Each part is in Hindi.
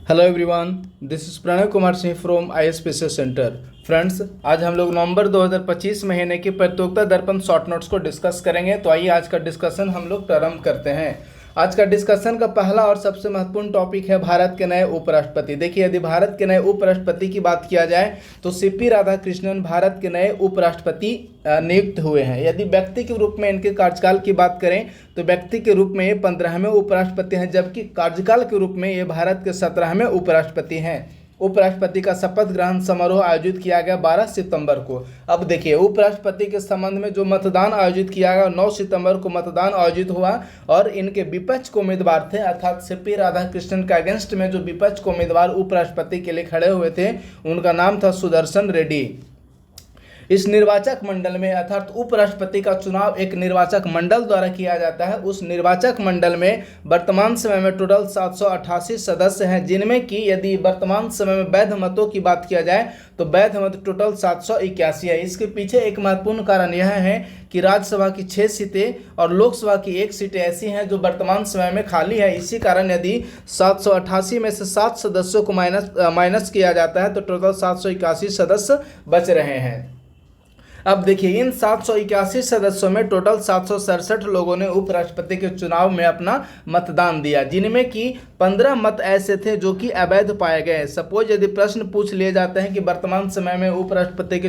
Hello everyone, this is Pranay Kumar Singh from ISPCS centre. Friends, आज हम लोग नवंबर 2025 महीने की प्रतियोगिता दर्पण शॉर्ट नोट्स को डिस्कस करेंगे। तो आइए आज का डिस्कशन हम लोग प्रारंभ करते हैं। आज का डिस्कशन का पहला और सबसे महत्वपूर्ण टॉपिक है भारत के नए उपराष्ट्रपति। देखिए, यदि भारत के नए उपराष्ट्रपति की बात किया जाए तो CP राधाकृष्णन भारत के नए उपराष्ट्रपति नियुक्त हुए हैं। यदि व्यक्ति के रूप में इनके कार्यकाल की बात करें तो व्यक्ति के रूप में ये 15वें उपराष्ट्रपति हैं, जबकि कार्यकाल के रूप में ये भारत के 17वें उपराष्ट्रपति हैं। उपराष्ट्रपति का शपथ ग्रहण समारोह आयोजित किया गया 12 सितंबर को। अब देखिए, उपराष्ट्रपति के संबंध में जो मतदान आयोजित किया गया 9 सितंबर को मतदान आयोजित हुआ और इनके विपक्ष के उम्मीदवार थे, अर्थात CP राधाकृष्णन के अगेंस्ट में जो विपक्ष के उम्मीदवार उपराष्ट्रपति के लिए खड़े हुए थे उनका नाम था सुदर्शन रेड्डी। इस निर्वाचक मंडल में अर्थात उपराष्ट्रपति का चुनाव एक निर्वाचक मंडल द्वारा किया जाता है। उस निर्वाचक मंडल में वर्तमान समय में टोटल 788 सदस्य हैं, जिनमें कि यदि वर्तमान समय में वैध मतों की बात किया जाए तो वैध मत टोटल 781 है। इसके पीछे एक महत्वपूर्ण कारण यह है कि राज्यसभा की 6 सीटें और लोकसभा की 1 सीटें ऐसी हैं जो वर्तमान समय में खाली है। इसी कारण यदि 788 में से 7 सदस्यों को माइनस किया जाता है तो टोटल 781 सदस्य बच रहे हैं। अब देखिए, इन 781 सदस्यों में टोटल 767 लोगों ने उपराष्ट्रपति के चुनाव में अपना मतदान दिया, जिनमें कि 15 मत ऐसे थे जो कि अवैध पाए गए। सपोज यदि प्रश्न पूछ लिए जाते हैं कि वर्तमान समय में उपराष्ट्रपति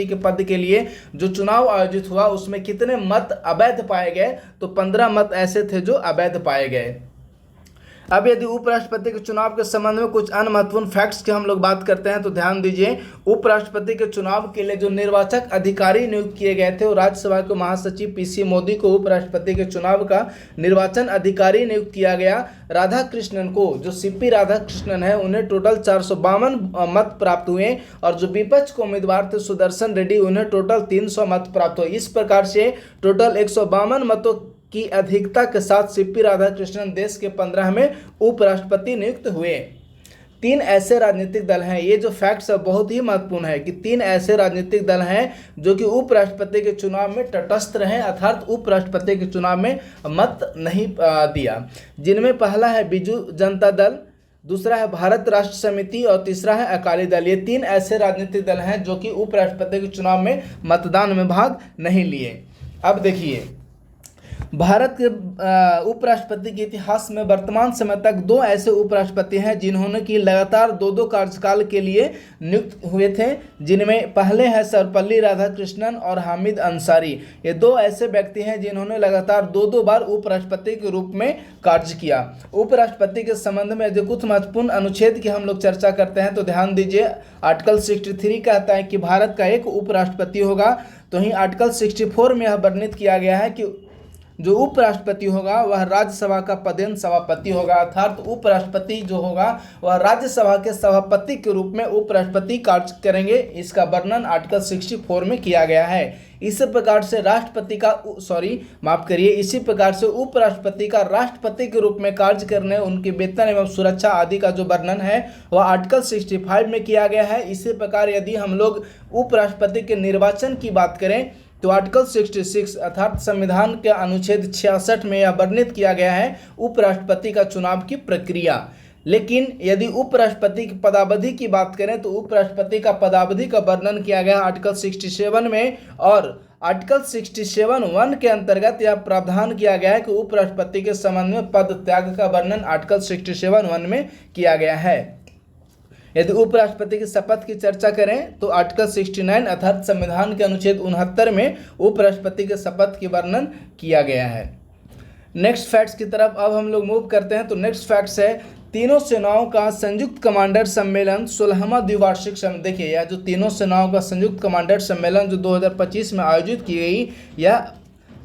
के पद के लिए जो चुनाव आयोजित हुआ उसमें कितने मत अवैध पाए गए, तो 15 मत ऐसे थे जो अवैध पाए गए। अब यदि उपराष्ट्रपति के चुनाव के संबंध में कुछ अन्य महत्वपूर्ण फैक्ट्स की हम लोग बात करते हैं तो ध्यान दीजिए, उपराष्ट्रपति के चुनाव के लिए जो निर्वाचक अधिकारी नियुक्त किए गए थे वो राज्यसभा के महासचिव PC मोदी को उपराष्ट्रपति के चुनाव का निर्वाचन अधिकारी नियुक्त किया गया। राधाकृष्णन को, जो CP राधाकृष्णन है, उन्हें टोटल 452 मत प्राप्त हुए और जो विपक्ष के उम्मीदवार थे सुदर्शन रेड्डी, उन्हें टोटल 300 मत प्राप्त हुए। इस प्रकार से टोटल 152 मतों की अधिकता के साथ CP राधाकृष्णन देश के 15वें उपराष्ट्रपति नियुक्त हुए। 3 ऐसे राजनीतिक दल हैं, ये जो फैक्ट्स है बहुत ही महत्वपूर्ण है कि 3 ऐसे राजनीतिक दल हैं जो कि उपराष्ट्रपति के चुनाव में तटस्थ रहे, अर्थात उपराष्ट्रपति के चुनाव में मत नहीं दिया, जिनमें पहला है बीजू जनता दल, दूसरा है भारत राष्ट्र समिति और तीसरा है अकाली दल। ये 3 ऐसे राजनीतिक दल हैं जो कि उपराष्ट्रपति के चुनाव में मतदान में भाग नहीं लिए। अब देखिए, भारत के उपराष्ट्रपति के इतिहास में वर्तमान समय तक 2 ऐसे उपराष्ट्रपति हैं जिन्होंने कि लगातार 2-2 कार्यकाल के लिए नियुक्त हुए थे, जिनमें पहले हैं सर्वपल्ली राधाकृष्णन और हामिद अंसारी। ये 2 ऐसे व्यक्ति हैं जिन्होंने लगातार 2-2 बार उपराष्ट्रपति के रूप में कार्य किया। उपराष्ट्रपति के संबंध में यदि कुछ महत्वपूर्ण अनुच्छेद की हम लोग चर्चा करते हैं तो ध्यान दीजिए, आर्टिकल 63 कहता है कि भारत का एक उपराष्ट्रपति होगा। तो ही आर्टिकल 64 में यह वर्णित किया गया है कि जो उपराष्ट्रपति होगा वह राज्यसभा का पदेन सभापति होगा, अर्थात उपराष्ट्रपति जो होगा वह राज्यसभा के सभापति के रूप में उपराष्ट्रपति कार्य करेंगे। इसका वर्णन आर्टिकल 64 में किया गया है। इसी प्रकार से इसी प्रकार से उपराष्ट्रपति का राष्ट्रपति के रूप में कार्य करने, उनके वेतन एवं सुरक्षा आदि का जो वर्णन है वह आर्टिकल 65 में किया गया है। इसी प्रकार यदि हम लोग उपराष्ट्रपति के निर्वाचन की बात करें तो आर्टिकल 66 अर्थात संविधान के अनुच्छेद 66 में यह वर्णित किया गया है उपराष्ट्रपति का चुनाव की प्रक्रिया। लेकिन यदि उपराष्ट्रपति की पदावधि की बात करें तो उपराष्ट्रपति का पदावधि का वर्णन किया गया आर्टिकल 67 में, और आर्टिकल 67(1) के अंतर्गत यह प्रावधान किया गया है कि उपराष्ट्रपति के संबंध में पद त्याग का वर्णन आर्टिकल 67(1) में किया गया है। यदि उपराष्ट्रपति की शपथ की चर्चा करें तो आर्टिकल 69 अर्थात संविधान के अनुच्छेद 69 में उपराष्ट्रपति के शपथ की वर्णन किया गया है। नेक्स्ट फैक्ट्स की तरफ अब हम लोग मूव करते हैं। तो नेक्स्ट फैक्ट्स है तीनों सेनाओं का संयुक्त कमांडर सम्मेलन 16वां द्विवार्षिक सम्मेलन। देखिए, यह जो तीनों सेनाओं का संयुक्त कमांडर सम्मेलन जो 2025 में आयोजित की गई, यह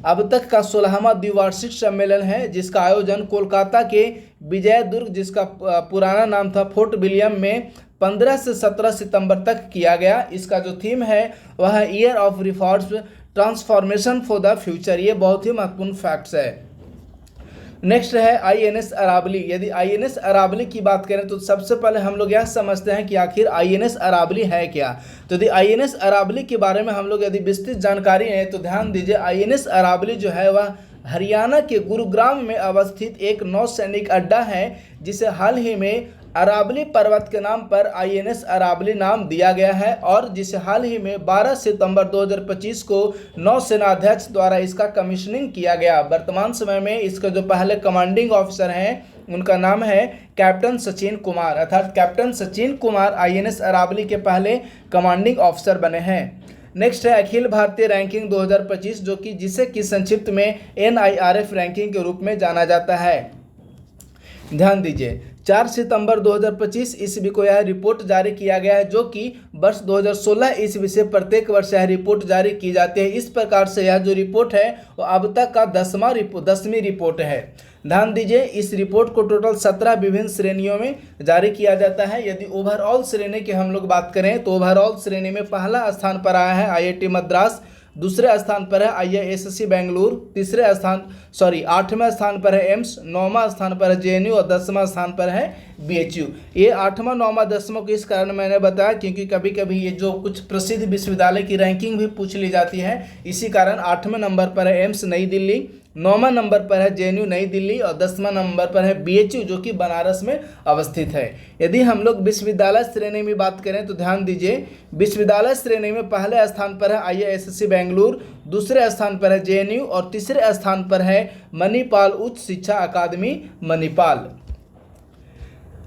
अब तक का 16वां द्विवार्षिक सम्मेलन है, जिसका आयोजन कोलकाता के विजय दुर्ग, जिसका पुराना नाम था फोर्ट विलियम, में 15 से 17 सितंबर तक किया गया। इसका जो थीम है वह है year of reforms, transformation for the future. ये बहुत ही महत्वपूर्ण फैक्ट्स है। नेक्स्ट है INS अरावली। यदि INS अरावली की बात करें तो सबसे पहले हम लोग यह समझते हैं कि आखिर INS अरावली है क्या। तो यदि INS अरावली के बारे में हम लोग यदि विस्तृत जानकारी है तो ध्यान दीजिए, INS अरावली जो है वह हरियाणा के गुरुग्राम में अवस्थित एक नौसैनिक अड्डा है जिसे हाल ही में अरावली पर्वत के नाम पर INS अरावली नाम दिया गया है और जिसे हाल ही में 12 सितंबर 2025 को नौसेना अध्यक्ष द्वारा इसका कमीशनिंग किया गया। वर्तमान समय में इसका जो पहले कमांडिंग ऑफिसर हैं उनका नाम है कैप्टन सचिन कुमार, अर्थात कैप्टन सचिन कुमार INS अरावली के पहले कमांडिंग ऑफिसर बने हैं। नेक्स्ट है अखिल भारतीय रैंकिंग 2025, जो कि जिसे कि संक्षिप्त में NIRF रैंकिंग के रूप में जाना जाता है। ध्यान दीजिए 4 सितंबर 2025 ईस्वी को यह रिपोर्ट जारी किया गया है, जो कि वर्ष 2016 ईस्वी से प्रत्येक वर्ष यह रिपोर्ट जारी की जाती है। इस प्रकार से यह जो रिपोर्ट है वो अब तक का 10वीं रिपोर्ट है। ध्यान दीजिए इस रिपोर्ट को टोटल 17 विभिन्न श्रेणियों में जारी किया जाता है। यदि ओवरऑल श्रेणी की हम लोग बात करें तो ओवरऑल श्रेणी में पहला स्थान पर आया है IIT मद्रास, दूसरे स्थान पर है IISc बेंगलुरु, 8वें स्थान पर है एम्स, 9वां स्थान पर है JNU और 10वां स्थान पर है BHU। ये 8वां 9वां 10वां को इस कारण मैंने बताया क्योंकि कभी कभी ये जो कुछ प्रसिद्ध विश्वविद्यालय की रैंकिंग भी पूछ ली जाती है, इसी कारण 8वें नंबर पर है एम्स नई दिल्ली, 9वां नंबर पर है JNU नई दिल्ली और 10वां नंबर पर है BHU जो कि बनारस में अवस्थित है। यदि हम लोग विश्वविद्यालय श्रेणी में बात करें तो ध्यान दीजिए विश्वविद्यालय श्रेणी में पहले स्थान पर है IISc बेंगलुरु, दूसरे स्थान पर है JNU और तीसरे स्थान पर है मणिपाल उच्च शिक्षा अकादमी मणिपाल।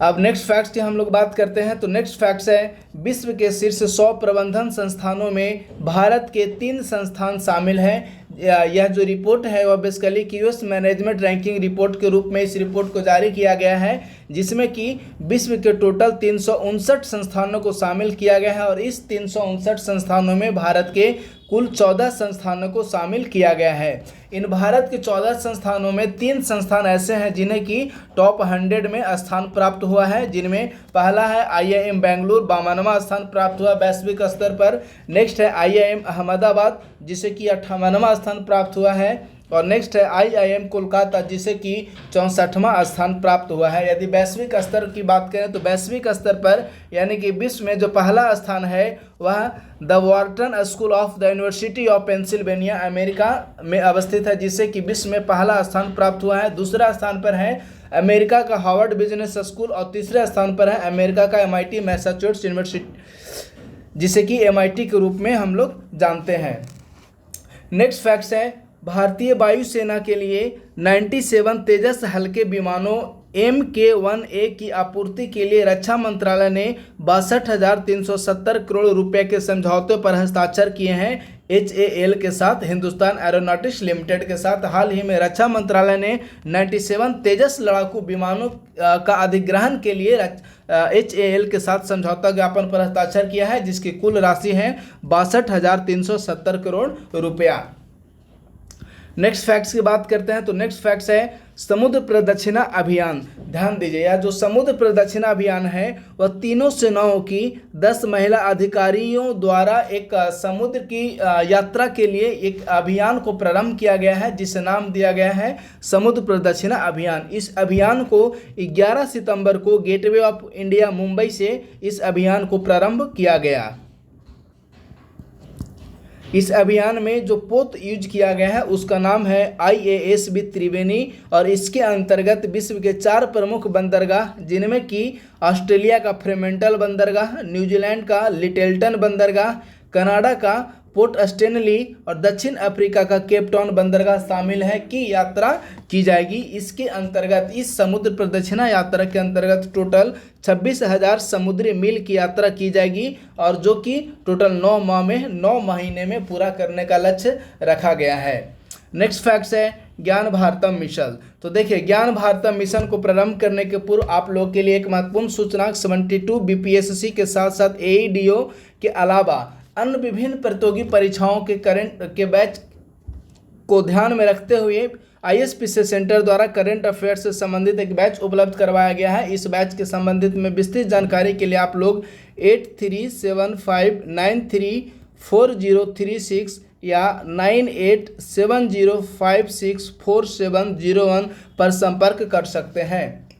अब नेक्स्ट फैक्ट्स की हम लोग बात करते हैं तो नेक्स्ट फैक्ट्स है विश्व के शीर्ष 100 प्रबंधन संस्थानों में भारत के 3 संस्थान शामिल हैं। यह जो रिपोर्ट है वह basically QS management ranking report के रूप में इस रिपोर्ट को जारी किया गया है, जिसमें कि विश्व के टोटल 359 संस्थानों को शामिल किया गया है और इस 359 संस्थानों में भारत के कुल 14 संस्थानों को शामिल किया गया है। इन भारत के 14 संस्थानों में 3 संस्थान ऐसे हैं जिन्हें कि टॉप 100 में स्थान प्राप्त हुआ है, जिनमें पहला है IIM बेंगलुरु 52वां स्थान प्राप्त हुआ वैश्विक स्तर पर। नेक्स्ट है IIM अहमदाबाद जिसे कि 58वां स्थान प्राप्त हुआ है और नेक्स्ट है IIM कोलकाता जिसे कि 64वां स्थान प्राप्त हुआ है। यदि वैश्विक स्तर की बात करें तो वैश्विक स्तर पर यानी कि विश्व में जो पहला स्थान है वह the Wharton school of the university of Pennsylvania America में अवस्थित है, जिसे कि विश्व में पहला स्थान प्राप्त हुआ है। दूसरा स्थान पर है अमेरिका का हार्वर्ड बिजनेस स्कूल और तीसरे स्थान पर है अमेरिका का MIT मैसाचुसेट्स यूनिवर्सिटी जिसे कि MIT के रूप में हम लोग जानते हैं। नेक्स्ट फैक्ट्स है भारतीय वायुसेना के लिए 97 तेजस हल्के विमानों MK-1A की आपूर्ति के लिए रक्षा मंत्रालय ने 62,370 करोड़ रुपए के समझौते पर हस्ताक्षर किए हैं HAL के साथ, हिंदुस्तान एरोनॉटिक्स लिमिटेड के साथ। हाल ही में रक्षा मंत्रालय ने 97 तेजस लड़ाकू विमानों का अधिग्रहण के लिए HAL के साथ समझौता ज्ञापन पर हस्ताक्षर किया है, जिसकी कुल राशि है 62,370 करोड़ रुपया। नेक्स्ट फैक्ट्स की बात करते हैं तो नेक्स्ट फैक्ट्स है समुद्र प्रदक्षिणा अभियान। ध्यान दीजिए यह जो समुद्र प्रदक्षिणा अभियान है वह तीनों सेनाओं की 10 महिला अधिकारियों द्वारा एक समुद्र की यात्रा के लिए एक अभियान को प्रारंभ किया गया है, जिसे नाम दिया गया है समुद्र प्रदक्षिणा अभियान। इस अभियान को 11 सितंबर को गेटवे ऑफ इंडिया मुंबई से इस अभियान को प्रारंभ किया गया। इस अभियान में जो पोत यूज किया गया है उसका नाम है IASB त्रिवेणी और इसके अंतर्गत विश्व के 4 प्रमुख बंदरगाह जिनमें कि ऑस्ट्रेलिया का फ्रेमेंटल बंदरगाह, न्यूजीलैंड का लिटिलटन बंदरगाह, कनाडा का पोर्ट स्टेनली और दक्षिण अफ्रीका का केप टाउन बंदरगाह शामिल है कि यात्रा की जाएगी। इसके अंतर्गत इस समुद्र प्रदक्षिणा यात्रा के अंतर्गत टोटल 26,000 समुद्री मील की यात्रा की जाएगी और जो कि टोटल 9 महीने में पूरा करने का लक्ष्य रखा गया है। नेक्स्ट फैक्ट्स है ज्ञान भारतम मिशन। तो देखिए ज्ञान भारतम मिशन को प्रारंभ करने के पूर्व आप लोग के लिए एक महत्वपूर्ण सूचना 72 BPSC के साथ साथ AEDO के अलावा अन्य विभिन्न प्रतियोगी परीक्षाओं के बैच को ध्यान में रखते हुए ISPC सेंटर द्वारा करंट अफेयर्स से संबंधित एक बैच उपलब्ध करवाया गया है। इस बैच के संबंधित में विस्तृत जानकारी के लिए आप लोग 8375934036 या 9870564701 पर संपर्क कर सकते हैं।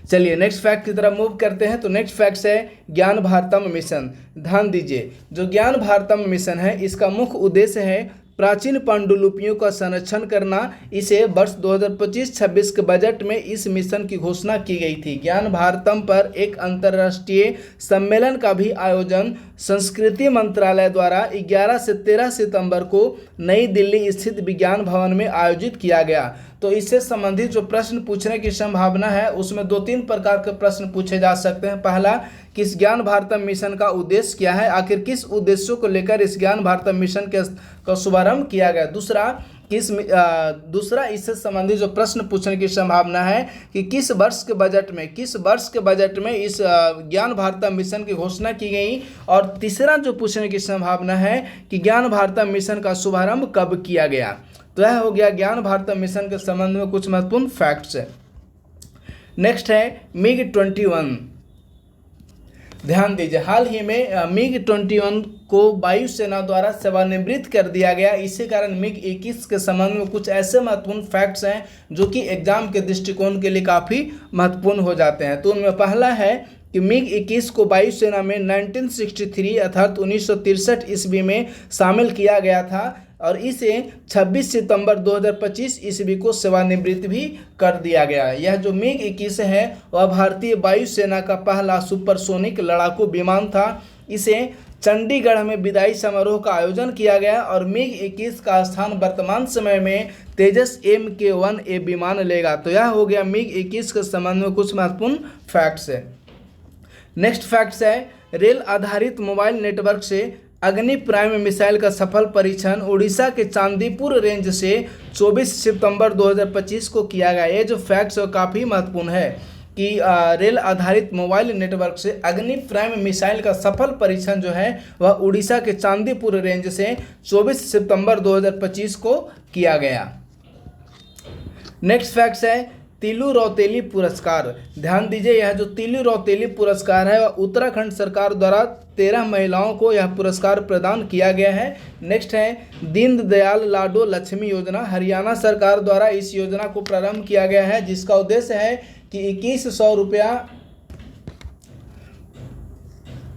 चलिए नेक्स्ट फैक्ट की तरफ मूव करते हैं। तो नेक्स्ट फैक्ट है ज्ञान भारतम मिशन। ध्यान दीजिए जो ज्ञान भारतम मिशन है इसका मुख्य उद्देश्य है प्राचीन पांडुलिपियों का संरक्षण करना, इसे वर्ष 2025-26 के बजट में इस मिशन की घोषणा की गई थी। ज्ञान भारतम पर एक अंतर्राष्ट्रीय सम्मेलन का भी आयोजन संस्कृति मंत्रालय द्वारा 11 से 13 सितंबर को नई दिल्ली स्थित विज्ञान भवन में आयोजित किया गया। तो इससे संबंधित जो प्रश्न पूछने की संभावना है उसमें 2-3 प्रकार के प्रश्न पूछे जा सकते हैं। पहला, किस ज्ञान भारतम मिशन का उद्देश्य क्या है, आखिर किस उद्देश्यों को लेकर इस ज्ञान भारतम मिशन का शुभारंभ किया गया। दूसरा इससे संबंधित जो प्रश्न पूछने की संभावना है कि किस वर्ष के बजट में इस ज्ञान भारतम मिशन की घोषणा की गई। और तीसरा जो पूछने की संभावना है कि ज्ञान भारतम मिशन का शुभारंभ कब किया गया। तो यह हो गया ज्ञान भारतम मिशन के संबंध में कुछ महत्वपूर्ण फैक्ट्स है। नेक्स्ट है MiG-21। ध्यान दीजिए, हाल ही में MiG-21 को वायुसेना द्वारा सेवानिवृत्त कर दिया गया। इसी कारण MiG-21 के संबंध में कुछ ऐसे महत्वपूर्ण फैक्ट्स हैं जो कि एग्जाम के दृष्टिकोण के लिए काफ़ी महत्वपूर्ण हो जाते हैं। तो उनमें पहला है कि MiG-21 को वायुसेना में 1963 अर्थात 1963 ईस्वी में शामिल किया गया था और इसे 26 सितंबर 2025 ईस्वी को सेवानिवृत्त भी कर दिया गया। यह जो MiG-21 है वह भारतीय वायुसेना का पहला सुपरसोनिक लड़ाकू विमान था। इसे चंडीगढ़ में विदाई समारोह का आयोजन किया गया और MiG-21 का स्थान वर्तमान समय में तेजस Mk-1A विमान लेगा। तो यह हो गया MiG-21 के संबंध में कुछ महत्वपूर्ण फैक्ट्स है। नेक्स्ट फैक्ट्स है, रेल आधारित मोबाइल नेटवर्क से अग्नि प्राइम मिसाइल का सफल परीक्षण उड़ीसा के चांदीपुर रेंज से 24 सितंबर 2025 को किया गया। ये जो फैक्ट्स है काफ़ी महत्वपूर्ण है कि रेल आधारित मोबाइल नेटवर्क से अग्नि प्राइम मिसाइल का सफल परीक्षण जो है वह उड़ीसा के चांदीपुर रेंज से 24 सितंबर 2025 को किया गया। नेक्स्ट फैक्ट्स है तिलु रौतेली पुरस्कार। ध्यान दीजिए, यह जो तिलु रौतेली पुरस्कार है वह उत्तराखंड सरकार द्वारा 13 महिलाओं को यह पुरस्कार प्रदान किया गया है। नेक्स्ट है दीनदयाल लाडो लक्ष्मी योजना। हरियाणा सरकार द्वारा इस योजना को प्रारंभ किया गया है जिसका उद्देश्य है कि 2100 रुपया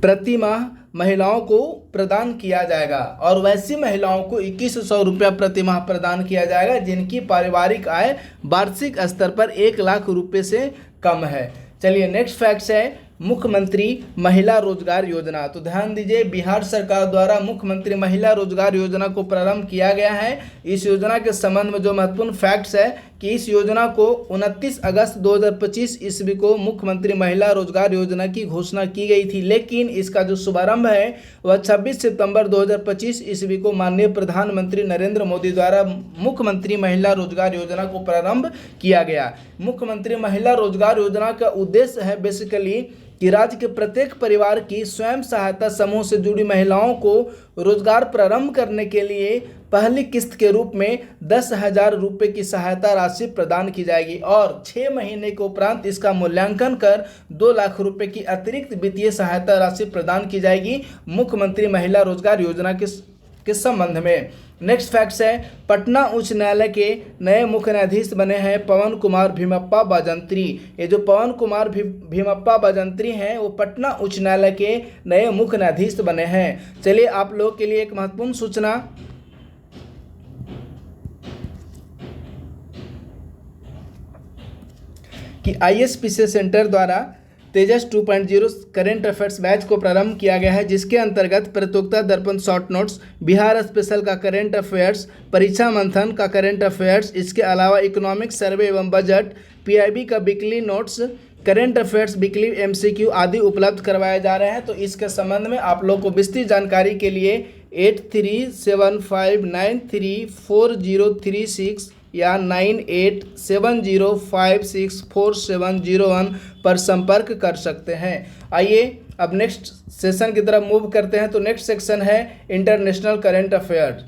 प्रति माह महिलाओं को प्रदान किया जाएगा और वैसी महिलाओं को 2100 रुपया प्रति माह प्रदान किया जाएगा जिनकी पारिवारिक आय वार्षिक स्तर पर 1 लाख रुपये से कम है। चलिए नेक्स्ट फैक्ट्स है मुख्यमंत्री महिला रोजगार योजना। तो ध्यान दीजिए, बिहार सरकार द्वारा मुख्यमंत्री महिला रोजगार योजना को प्रारंभ किया गया है। इस योजना के संबंध में जो महत्वपूर्ण फैक्ट्स है कि इस योजना को 29 अगस्त 2025 ईस्वी को मुख्यमंत्री महिला रोजगार योजना की घोषणा की गई थी, लेकिन इसका जो शुभारंभ है वह 26 सितंबर 2025 ईस्वी को माननीय प्रधानमंत्री नरेंद्र मोदी द्वारा मुख्यमंत्री महिला रोजगार योजना को प्रारंभ किया गया। मुख्यमंत्री महिला रोजगार योजना का उद्देश्य है बेसिकली कि राज्य के प्रत्येक परिवार की स्वयं सहायता समूह से जुड़ी महिलाओं को रोजगार प्रारंभ करने के लिए पहली किस्त के रूप में 10,000 रुपये की सहायता राशि प्रदान की जाएगी और 6 महीने के उपरांत इसका मूल्यांकन कर 2 लाख रुपये की अतिरिक्त वित्तीय सहायता राशि प्रदान की जाएगी मुख्यमंत्री महिला रोजगार योजना के संबंध में। नेक्स्ट फैक्ट्स है पटना उच्च न्यायालय के नए मुख्य न्यायाधीश बने हैं पवन कुमार भीमप्पा बाजंत्री। ये जो पवन कुमार भीमप्पा बाजंत्री हैं वो पटना उच्च न्यायालय के नए मुख्य न्यायाधीश बने हैं। चलिए आप लोगों के लिए एक महत्वपूर्ण सूचना कि ISPC सेंटर द्वारा तेजस 2.0 करेंट अफेयर्स बैच को प्रारंभ किया गया है जिसके अंतर्गत प्रतियोगिता दर्पण शॉर्ट नोट्स, बिहार स्पेशल का करेंट अफेयर्स, परीक्षा मंथन का करेंट अफेयर्स, इसके अलावा इकोनॉमिक सर्वे एवं बजट, PIB का weekly notes, current affairs weekly MCQ आदि उपलब्ध करवाए जा रहे हैं। तो इसके संबंध में आप लोग को विस्तृत जानकारी के लिए 8375934036 या 9870564701 पर संपर्क कर सकते हैं। आइए अब नेक्स्ट सेशन की तरफ मूव करते हैं। तो नेक्स्ट सेक्शन है इंटरनेशनल करंट अफेयर्स।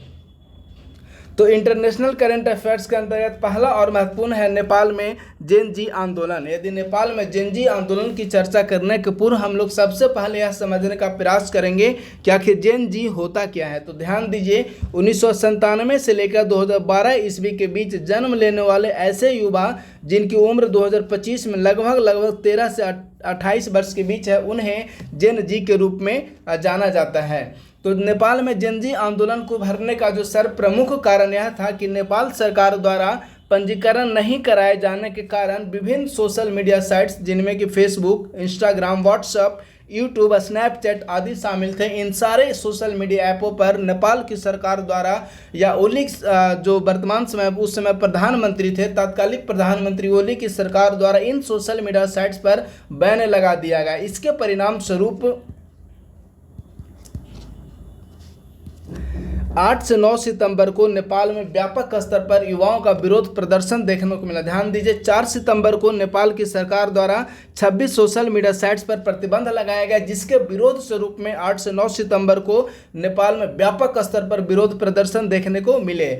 तो इंटरनेशनल करंट अफेयर्स के अंतर्गत पहला और महत्वपूर्ण है नेपाल में जेन जी आंदोलन। यदि नेपाल में जेन जी आंदोलन की चर्चा करने के पूर्व हम लोग सबसे पहले यह समझने का प्रयास करेंगे कि आखिर जेन जी होता क्या है। तो ध्यान दीजिए, 1997 से लेकर 2012 ईस्वी के बीच जन्म लेने वाले ऐसे युवा जिनकी उम्र 2025 में लगभग 13 से 28 वर्ष के बीच है उन्हें जेन जी के रूप में जाना जाता है। तो नेपाल में जेनजी आंदोलन को भरने का जो सर्वप्रमुख कारण यह था कि नेपाल सरकार द्वारा पंजीकरण नहीं कराए जाने के कारण विभिन्न सोशल मीडिया साइट्स जिनमें कि Facebook, Instagram, WhatsApp, YouTube, Snapchat आदि शामिल थे, इन सारे सोशल मीडिया ऐपों पर नेपाल की सरकार द्वारा या ओली जो वर्तमान समय उस समय प्रधानमंत्री थे, तत्कालीन प्रधानमंत्री ओली की सरकार द्वारा इन सोशल मीडिया साइट्स पर बैन लगा दिया गया। इसके परिणाम स्वरूप 8 से 9 सितंबर को नेपाल में व्यापक स्तर पर युवाओं का विरोध प्रदर्शन देखने को मिला। ध्यान दीजिए, 4 सितंबर को नेपाल की सरकार द्वारा 26 सोशल मीडिया साइट्स पर प्रतिबंध लगाया गया, जिसके विरोध स्वरूप में 8 से 9 सितंबर को नेपाल में व्यापक स्तर पर विरोध प्रदर्शन देखने को मिले।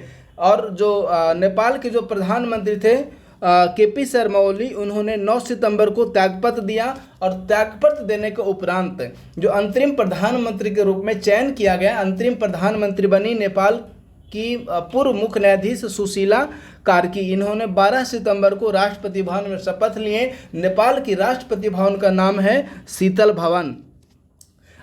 और जो नेपाल के जो प्रधानमंत्री थे केपी शर्मा ओली, उन्होंने 9 सितंबर को त्यागपत्र दिया और त्यागपत्र देने के उपरांत जो अंतरिम प्रधानमंत्री के रूप में चयन किया गया, अंतरिम प्रधानमंत्री बनी नेपाल की पूर्व मुख्य न्यायाधीश सुशीला कार्की। इन्होंने 12 सितंबर को राष्ट्रपति भवन में शपथ लिए। नेपाल की राष्ट्रपति भवन का नाम है शीतल भवन।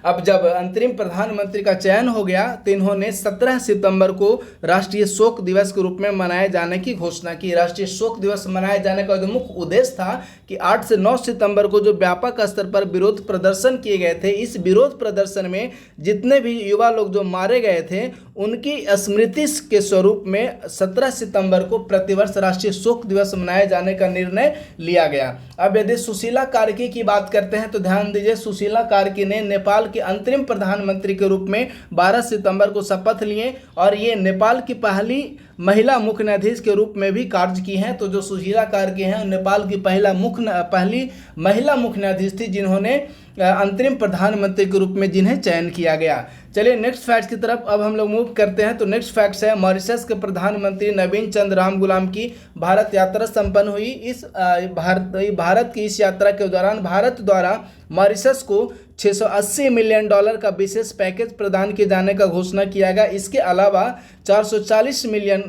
अब जब अंतरिम प्रधानमंत्री का चयन हो गया तो इन्होंने 17 सितंबर को राष्ट्रीय शोक दिवस के रूप में मनाए जाने की घोषणा की। राष्ट्रीय शोक दिवस मनाए जाने का जो मुख्य उद्देश्य था कि 8 से 9 सितंबर को जो व्यापक स्तर पर विरोध प्रदर्शन किए गए थे, इस विरोध प्रदर्शन में जितने भी युवा लोग जो मारे गए थे उनकी स्मृति के स्वरूप में 17 सितंबर को प्रतिवर्ष राष्ट्रीय शोक दिवस मनाए जाने का निर्णय लिया गया। अब यदि सुशीला कार्की की बात करते हैं तो ध्यान दीजिए, सुशीला कार्की ने नेपाल के अंतरिम प्रधानमंत्री के रूप में 12 सितंबर को शपथ लिए और ये नेपाल की पहली महिला मुख्य न्यायाधीश के रूप में भी कार्य की हैं। तो जो सुशीला कार्की हैं नेपाल की पहली महिला मुख्य न्यायाधीश थी जिन्होंने अंतरिम प्रधानमंत्री के रूप में जिन्हें चयन किया गया। चलिए नेक्स्ट फैक्ट की तरफ अब हम लोग मूव करते हैं। तो नेक्स्ट फैक्ट है मॉरिशस के प्रधानमंत्री नवीन चंद्र रामगुलाम की भारत यात्रा संपन्न हुई। इस भारत की इस यात्रा के दौरान भारत द्वारा मॉरिशस को $680 मिलियन का विशेष पैकेज प्रदान किए जाने का घोषणा किया गया। इसके अलावा $440 मिलियन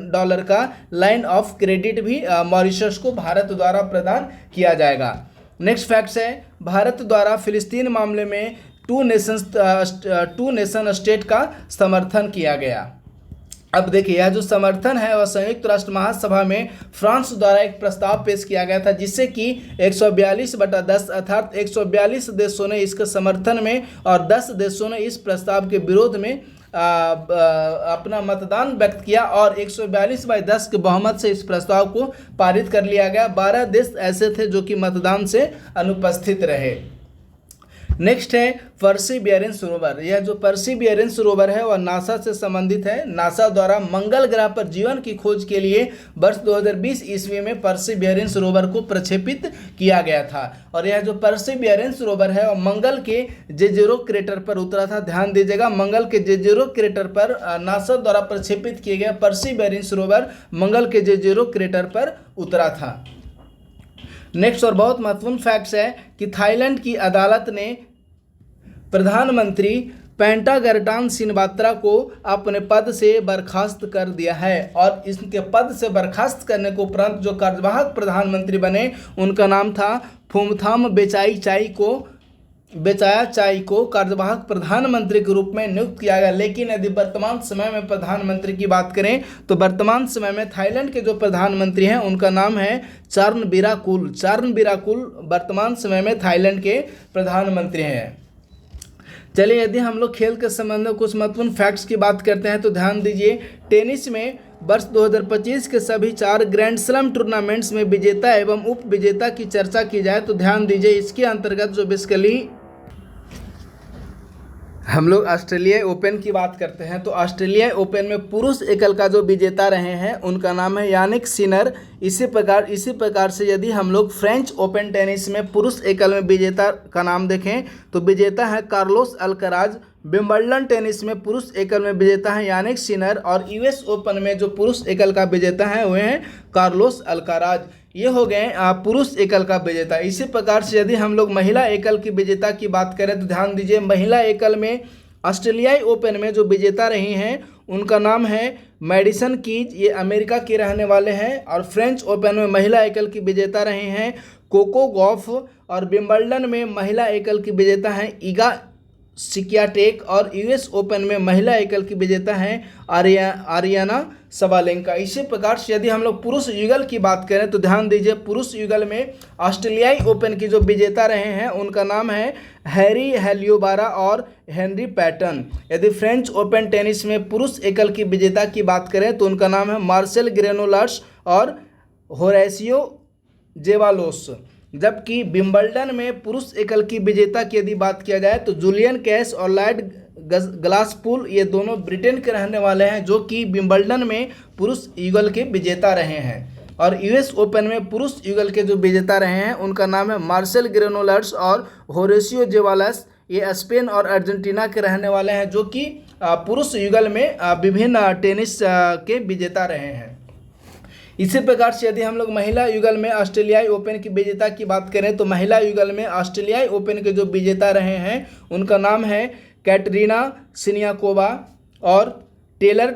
का लाइन ऑफ क्रेडिट भी मॉरिशस को भारत द्वारा प्रदान किया जाएगा। नेक्स्ट फैक्ट्स है भारत द्वारा फिलिस्तीन मामले में टू नेशन स्टेट का समर्थन किया गया। अब देखिए, यह जो समर्थन है वह संयुक्त राष्ट्र महासभा में फ्रांस द्वारा एक प्रस्ताव पेश किया गया था, जिससे कि 142/10 अर्थात 142 देशों ने इसके समर्थन में और 10 देशों ने इस प्रस्ताव के विरोध में अपना मतदान व्यक्त किया और 142/10 के बहुमत से इस प्रस्ताव को पारित कर लिया गया। 12 देश ऐसे थे जो कि मतदान से अनुपस्थित रहे। नेक्स्ट है परसिवियरेंस रोवर। यह जो परसिवियरेंस रोवर है वह नासा से संबंधित है। नासा द्वारा मंगल ग्रह पर जीवन की खोज के लिए वर्ष 2020 ईस्वी में परसिवियरेंस रोवर को प्रक्षेपित किया गया था और यह जो परसिवियरेंस रोवर है वह मंगल के जेजेरो क्रेटर पर उतरा था। ध्यान दीजिएगा, मंगल के जेजेरो क्रेटर पर नासा द्वारा प्रक्षेपित किए गए परसिवियरेंस रोवर मंगल के जेजेरो क्रेटर पर उतरा था। नेक्स्ट और बहुत महत्वपूर्ण फैक्ट्स है कि थाईलैंड की अदालत ने प्रधानमंत्री पेंटागरटान सिनवात्रा को अपने पद से बर्खास्त कर दिया है और इसके पद से बर्खास्त करने के उपरांत जो कार्यवाहक प्रधानमंत्री बने उनका नाम था फुमथाम बेचाया चाई को कार्यवाहक प्रधानमंत्री के रूप में नियुक्त किया गया। लेकिन यदि वर्तमान समय में प्रधानमंत्री की बात करें तो वर्तमान समय में थाईलैंड के जो प्रधानमंत्री हैं उनका नाम है चार्नविराकुल वर्तमान समय में थाईलैंड के प्रधानमंत्री हैं। चलिए, यदि हम लोग खेल के संबंध में कुछ महत्वपूर्ण फैक्ट्स की बात करते हैं तो ध्यान दीजिए, टेनिस में वर्ष 2025 के सभी 4 ग्रैंड स्लैम टूर्नामेंट्स में विजेता एवं उप विजेता की चर्चा की जाए तो ध्यान दीजिए इसके अंतर्गत जो बेसिकली हम लोग ऑस्ट्रेलिया ओपन की बात करते हैं तो ऑस्ट्रेलिया ओपन में पुरुष एकल का जो विजेता रहे हैं उनका नाम है यानिक सिनर। इसी प्रकार से यदि हम लोग फ्रेंच ओपन टेनिस में पुरुष एकल में विजेता का नाम देखें तो विजेता है कार्लोस अल्कराज। विंबलडन टेनिस में पुरुष एकल में विजेता है यानिक सिनर और यूएस ओपन में जो पुरुष एकल का विजेता है वह है कार्लोस अल्कराज। ये हो गए पुरुष एकल का विजेता। इसी प्रकार से यदि हम लोग महिला एकल की विजेता की बात करें तो ध्यान दीजिए, महिला एकल में ऑस्ट्रेलियाई ओपन में जो विजेता रही हैं उनका नाम है मैडिसन कीज, ये अमेरिका के रहने वाले हैं। और फ्रेंच ओपन में महिला एकल की विजेता रहे हैं कोको गॉफ और विंबलडन में महिला एकल की विजेता हैं ईगा सिकियाटेक और यूएस ओपन में महिला एकल की विजेता हैं आरियाना सबालेंका। इसी प्रकार से यदि हम लोग पुरुष युगल की बात करें तो ध्यान दीजिए, पुरुष युगल में ऑस्ट्रेलियाई ओपन की जो विजेता रहे हैं उनका नाम है हैरी हेलियोबारा और हेनरी पैटन। यदि फ्रेंच ओपन टेनिस में पुरुष एकल की विजेता की बात करें तो उनका नाम है मार्सेल ग्रेनोलर्स और होरेसियो जेवालोस। जबकि विंबलडन में पुरुष एकल की विजेता की यदि बात किया जाए तो जूलियन कैश और लॉयड ग्लासपुल, ये दोनों ब्रिटेन के रहने वाले हैं जो कि विंबलडन में पुरुष युगल के विजेता रहे हैं। और यूएस ओपन में पुरुष युगल के जो विजेता रहे हैं उनका नाम है मार्सेल ग्रेनोलर्स और होरेसियो जेवालस। ये स्पेन और अर्जेंटीना के रहने वाले हैं जो कि पुरुष युगल में विभिन्न टेनिस के विजेता रहे हैं। इसी प्रकार से यदि हम लोग महिला युगल में ऑस्ट्रेलियाई ओपन की विजेता की बात करें तो महिला युगल में ऑस्ट्रेलियाई ओपन के जो विजेता रहे हैं उनका नाम है कैटरीना सिनियाकोवा और टेलर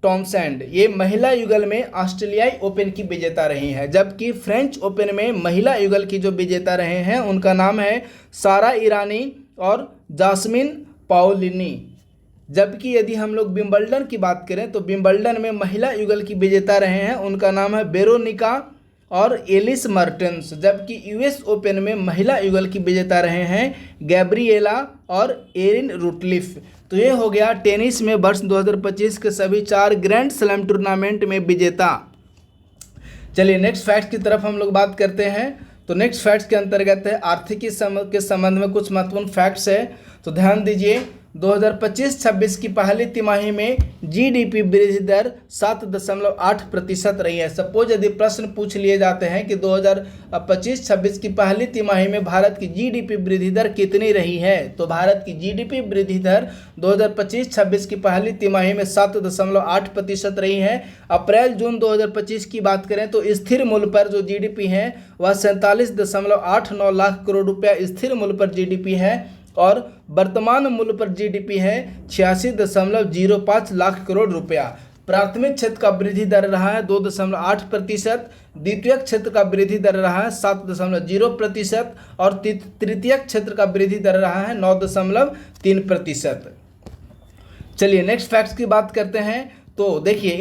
टॉमसैंड। ये महिला युगल में ऑस्ट्रेलियाई ओपन की विजेता रही हैं। जबकि फ्रेंच ओपन में महिला युगल की जो विजेता रहे हैं उनका नाम है सारा ईरानी और जास्मिन पाओलिनी। जबकि यदि हम लोग विंबलडन की बात करें तो विंबलडन में महिला युगल की विजेता रहे हैं उनका नाम है वेरोनिका और एलिस मर्टेंस। जबकि यूएस ओपन में महिला युगल की विजेता रहे हैं गैब्रिएला और एरिन रूटलिफ। तो ये हो गया टेनिस में वर्ष 2025 के सभी 4 ग्रैंड स्लैम टूर्नामेंट में विजेता। चलिए नेक्स्ट फैक्ट की तरफ हम लोग बात करते हैं। तो नेक्स्ट फैक्ट्स के अंतर्गत है आर्थिकी के संबंध में कुछ महत्वपूर्ण फैक्ट्स है। तो ध्यान दीजिए, 2025-26 की पहली तिमाही में जीडीपी वृद्धि दर 7.8% रही है। सपोज यदि प्रश्न पूछ लिए जाते हैं कि 2025-26 की पहली तिमाही में भारत की जीडीपी वृद्धि दर कितनी रही है, तो भारत की जीडीपी वृद्धि दर 2025-26 की पहली तिमाही में 7.8% रही है। अप्रैल जून 2025 की बात करें तो स्थिर मूल्य पर जो जीडीपी है वह 47.89 लाख करोड़ रुपया स्थिर मूल्य पर जीडीपी है और वर्तमान मूल्य पर जीडीपी है 86.05 लाख करोड़ रुपया। प्राथमिक क्षेत्र का वृद्धि दर रहा है 2.8%, द्वितीयक क्षेत्र का वृद्धि दर रहा है 7.0% और तृतीयक क्षेत्र का वृद्धि दर रहा है 9.3%। चलिए नेक्स्ट फैक्ट्स की बात करते हैं। तो देखिए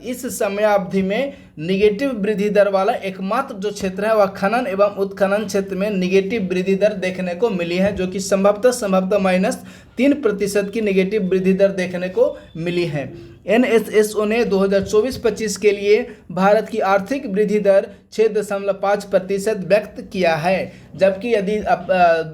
इस समयावधि में निगेटिव वृद्धि दर वाला एकमात्र जो क्षेत्र है वह खनन एवं उत्खनन क्षेत्र में निगेटिव वृद्धि दर देखने को मिली है, जो कि संभवतः -3% की निगेटिव वृद्धि दर देखने को मिली है। एनएसएसओ ने 2024-25 के लिए भारत की आर्थिक वृद्धि दर 6.5% व्यक्त किया है। जबकि यदि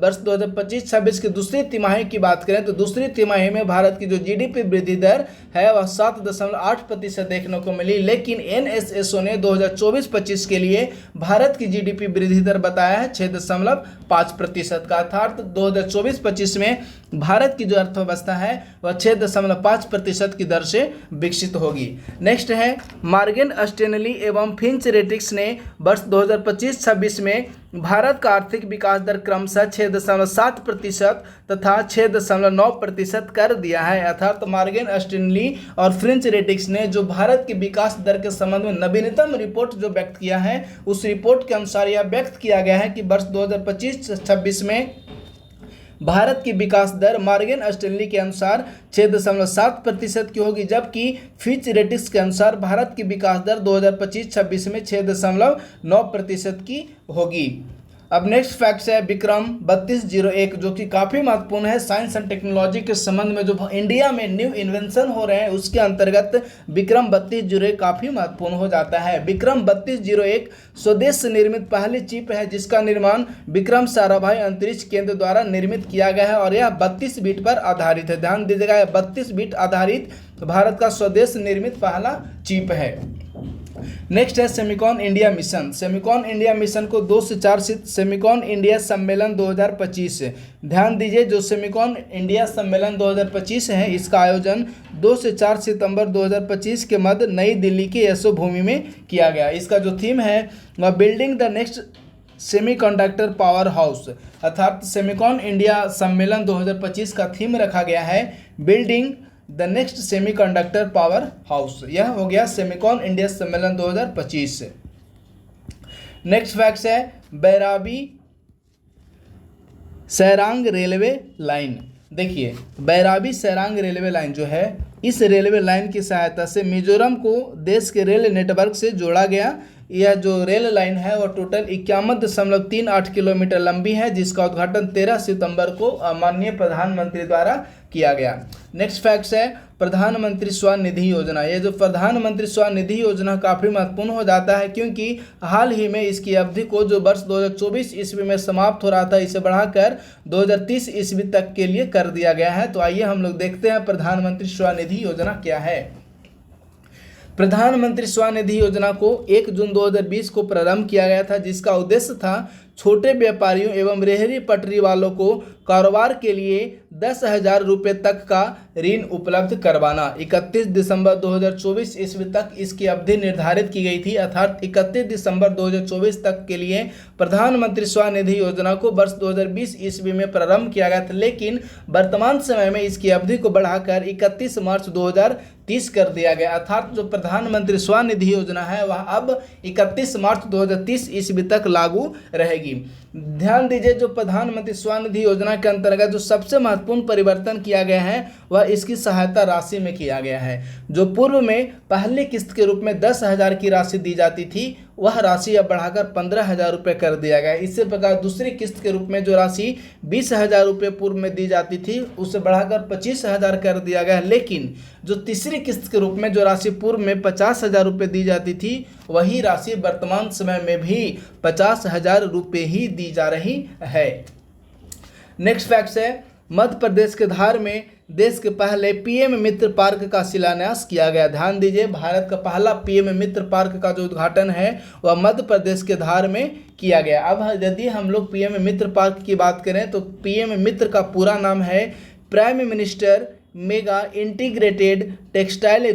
वर्ष 2025-26 की दूसरी तिमाही की बात करें तो दूसरी तिमाही में भारत की जो जीडीपी वृद्धि दर है वह 7.8% देखने को मिली। लेकिन एनएसएसओ ने 2024-25 के लिए भारत की जीडीपी वृद्धि दर बताया है 6.5% का, अर्थात 2024-25 में भारत की जो अर्थव्यवस्था है वह 6.5% की दर से विकसित होगी। नेक्स्ट है मॉर्गन स्टैनली एवं फिंच रेटिक्स ने वर्ष 2025-26 में भारत का आर्थिक विकास दर क्रमशः 6.7% तथा 6.9% कर दिया है। अर्थात मॉर्गन स्टैनली और फिंच रेटिक्स ने जो भारत की विकास दर के संबंध में नवीनतम रिपोर्ट जो व्यक्त किया है उस रिपोर्ट के अनुसार यह व्यक्त किया गया है कि वर्ष 2025-26 में भारत की विकास दर मॉर्गन स्टैनली के अनुसार 6.7% की होगी, जबकि फिच रेटिक्स के अनुसार भारत की विकास दर 2025-26 में 6.9% की होगी। अब नेक्स्ट फैक्ट है विक्रम 3201, जो कि काफ़ी महत्वपूर्ण है साइंस एंड टेक्नोलॉजी के संबंध में। जो इंडिया में न्यू इन्वेंशन हो रहे हैं उसके अंतर्गत विक्रम 3201 काफ़ी महत्वपूर्ण हो जाता है। विक्रम 3201 स्वदेश से निर्मित पहली चिप है जिसका निर्माण विक्रम साराभाई अंतरिक्ष केंद्र द्वारा निर्मित किया गया है और यह 32 बिट पर आधारित है। ध्यान दीजिएगा, 32 बिट आधारित भारत का स्वदेश निर्मित पहला चिप है। नेक्स्ट है Semicon India mission. Semicon India mission को 2 से 4 सेमिकॉन इंडिया सम्मेलन 2025। ध्यान दीजिए, जो सेमिकॉन इंडिया सम्मेलन 2025 है इसका आयोजन 2 से 4 सितंबर 2025 के मध्य नई दिल्ली की यशोभूमि में किया गया। इसका जो थीम है वह building the next semiconductor power house, अर्थात सेमिकॉन इंडिया सम्मेलन 2025 का थीम रखा गया है building the next semiconductor power house. यह हो गया सेमिकॉन इंडिया सम्मेलन 2025। नेक्स्ट फैक्ट है बैराबी सैरांग रेलवे लाइन। देखिए बैराबी सैरांग रेलवे लाइन जो है, इस रेलवे लाइन की सहायता से मिजोरम को देश के रेल नेटवर्क से जोड़ा गया। यह जो रेल लाइन है वह टोटल 51.38 किलोमीटर लंबी है, जिसका उद्घाटन 13 सितंबर को माननीय प्रधानमंत्री द्वारा किया गया। नेक्स्ट फैक्ट्स है प्रधानमंत्री स्वनिधि योजना। ये जो प्रधानमंत्री स्वनिधि योजना काफ़ी महत्वपूर्ण हो जाता है, क्योंकि हाल ही में इसकी अवधि को जो वर्ष 2024 ईस्वी में समाप्त हो रहा था, इसे बढ़ाकर 2030 ईस्वी तक के लिए कर दिया गया है। तो आइए हम लोग देखते हैं प्रधानमंत्री स्वनिधि योजना क्या है। प्रधानमंत्री स्वनिधि योजना को 1 जून 2020 को प्रारंभ किया गया था, जिसका उद्देश्य था छोटे व्यापारियों एवं रेहड़ी पटरी वालों को कारोबार के लिए 10,000 रुपये तक का ऋण उपलब्ध करवाना। 31 दिसंबर 2024 ईस्वी तक इसकी अवधि निर्धारित की गई थी, अर्थात 31 दिसंबर 2024 तक के लिए प्रधानमंत्री स्वनिधि योजना को वर्ष 2020 ईस्वी में प्रारंभ किया गया था, लेकिन वर्तमान समय में इसकी अवधि को बढ़ाकर 31 मार्च 2030 कर दिया गया। अर्थात जो प्रधानमंत्री स्वनिधि योजना है वह अब 31 मार्च 2030 ईस्वी तक लागू रहेगी। ध्यान दीजिए, जो प्रधानमंत्री स्वनिधि योजना के अंतर्गत जो सबसे महत्वपूर्ण परिवर्तन किया गया है वह इसकी सहायता राशि में किया गया है। जो पूर्व में पहली किस्त के रूप में 10,000 की राशि दी जाती थी, वह राशि अब बढ़ाकर 15,000 रुपये कर दिया गया। इसी प्रकार दूसरी किस्त के रूप में जो राशि 20,000 रुपये पूर्व में दी जाती थी, उसे बढ़ाकर 25,000 कर दिया गया। लेकिन जो तीसरी किस्त के रूप में जो राशि पूर्व में 50,000 रुपये दी जाती थी, वही राशि वर्तमान समय में भी 50,000 रुपये ही दी जा रही है। नेक्स्ट फैक्ट है मध्य प्रदेश के धार में देश के पहले पीएम मित्र पार्क का शिलान्यास किया गया। ध्यान दीजिए, भारत का पहला पीएम मित्र पार्क का जो उद्घाटन है वह मध्य प्रदेश के धार में किया गया। अब यदि हम लोग पीएम मित्र पार्क की बात करें तो पीएम मित्र का पूरा नाम है prime minister mega integrated textile